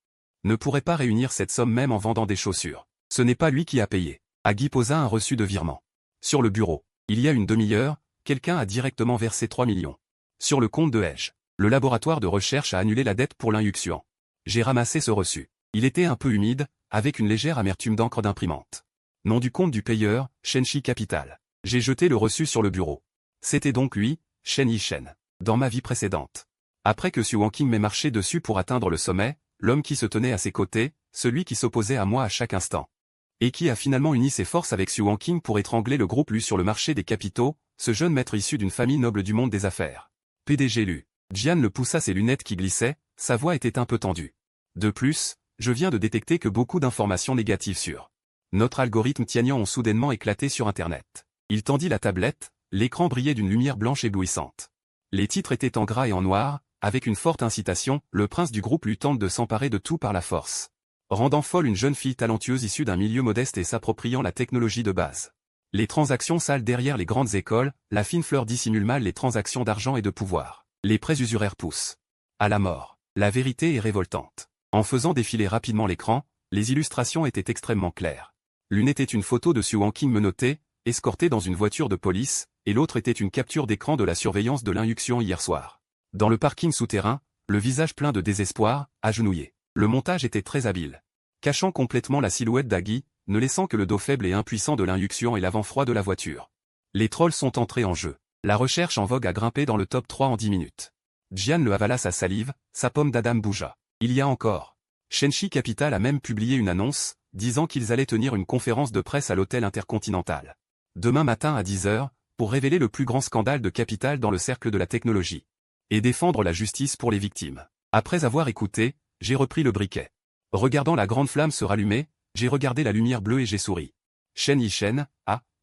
ne pourraient pas réunir cette somme même en vendant des chaussures. Ce n'est pas lui qui a payé. Agui posa un reçu de virement. Sur le bureau. Il y a une demi-heure, quelqu'un a directement versé 3 millions. Sur le compte de Hedge. Le laboratoire de recherche a annulé la dette pour l'injuction. J'ai ramassé ce reçu. Il était un peu humide, avec une légère amertume d'encre d'imprimante. Nom du compte du payeur, Shenxi Capital. J'ai jeté le reçu sur le bureau. C'était donc lui, Shen Yishen. Dans ma vie précédente. Après que Xu Wanqing m'ait marché dessus pour atteindre le sommet, l'homme qui se tenait à ses côtés, celui qui s'opposait à moi à chaque instant. Et qui a finalement uni ses forces avec Xu Wanqing pour étrangler le groupe Lu sur le marché des capitaux, ce jeune maître issu d'une famille noble du monde des affaires. PDG Lu. Jian le poussa ses lunettes qui glissaient, sa voix était un peu tendue. De plus, je viens de détecter que beaucoup d'informations négatives sur notre algorithme Tianyang ont soudainement éclaté sur Internet. Il tendit la tablette, l'écran brillait d'une lumière blanche éblouissante. Les titres étaient en gras et en noir, avec une forte incitation, le prince du groupe Lu tente de s'emparer de tout par la force. Rendant folle une jeune fille talentueuse issue d'un milieu modeste et s'appropriant la technologie de base. Les transactions sales derrière les grandes écoles, la fine fleur dissimule mal les transactions d'argent et de pouvoir. Les prêts usuraires poussent à la mort. La vérité est révoltante. En faisant défiler rapidement l'écran, les illustrations étaient extrêmement claires. L'une était une photo de Xu Wanqing menotté, escorté dans une voiture de police, et l'autre était une capture d'écran de la surveillance de l'injuction hier soir. Dans le parking souterrain, le visage plein de désespoir, agenouillé. Le montage était très habile. Cachant complètement la silhouette d'Agui, ne laissant que le dos faible et impuissant de l'injuction et l'avant froid de la voiture. Les trolls sont entrés en jeu. La recherche en vogue a grimpé dans le top 3 en 10 minutes. Jian le avala sa salive, sa pomme d'Adam bougea. Il y a encore. Shenxi Capital a même publié une annonce, disant qu'ils allaient tenir une conférence de presse à l'hôtel Intercontinental. Demain matin à 10h, pour révéler le plus grand scandale de capital dans le cercle de la technologie. Et défendre la justice pour les victimes. Après avoir écouté, j'ai repris le briquet. Regardant la grande flamme se rallumer, j'ai regardé la lumière bleue et j'ai souri. Shen Yishen,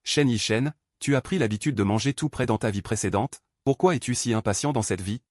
Shen Yishen, tu as pris l'habitude de manger tout près dans ta vie précédente, pourquoi es-tu si impatient dans cette vie?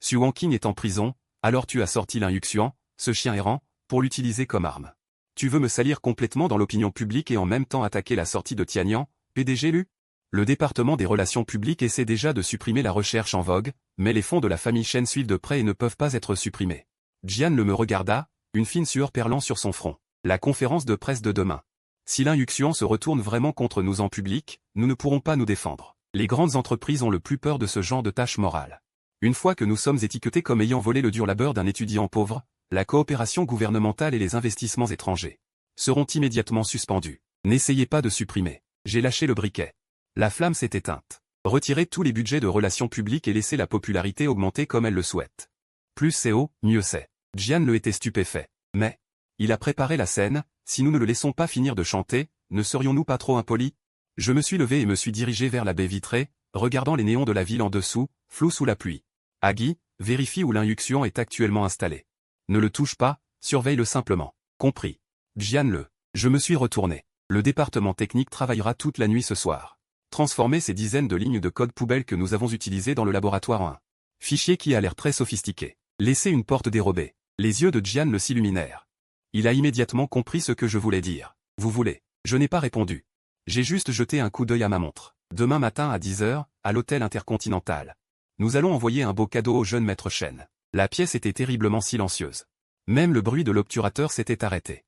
Xu Wanqing est en prison, alors tu as sorti l'injuction, ce chien errant, pour l'utiliser comme arme. Tu veux me salir complètement dans l'opinion publique et en même temps attaquer la sortie de Tianyang, PDG Lu? Le département des relations publiques essaie déjà de supprimer la recherche en vogue, mais les fonds de la famille Shen suivent de près et ne peuvent pas être supprimés. Jian le me regarda, une fine sueur perlant sur son front. La conférence de presse de demain. Si l'injuction se retourne vraiment contre nous en public, nous ne pourrons pas nous défendre. Les grandes entreprises ont le plus peur de ce genre de tâches morales. Une fois que nous sommes étiquetés comme ayant volé le dur labeur d'un étudiant pauvre, la coopération gouvernementale et les investissements étrangers seront immédiatement suspendus. N'essayez pas de supprimer. J'ai lâché le briquet. La flamme s'est éteinte. Retirez tous les budgets de relations publiques et laissez la popularité augmenter comme elle le souhaite. Plus c'est haut, mieux c'est. Jian le était stupéfait. Mais, il a préparé la scène, si nous ne le laissons pas finir de chanter, ne serions-nous pas trop impolis? Je me suis levé et me suis dirigé vers la baie vitrée, regardant les néons de la ville en dessous, flous sous la pluie. Agui, vérifie où l'injuction est actuellement installée. Ne le touche pas, surveille-le simplement. Compris. Jian le. Je me suis retourné. Le département technique travaillera toute la nuit ce soir. Transformer ces dizaines de lignes de code poubelle que nous avons utilisées dans le laboratoire en un fichier qui a l'air très sophistiqué. Laissez une porte dérobée. Les yeux de Jian le s'illuminèrent. Il a immédiatement compris ce que je voulais dire. Vous voulez? Je n'ai pas répondu. J'ai juste jeté un coup d'œil à ma montre. Demain matin à 10h, à l'hôtel Intercontinental. Nous allons envoyer un beau cadeau au jeune maître Shen. La pièce était terriblement silencieuse. Même le bruit de l'obturateur s'était arrêté.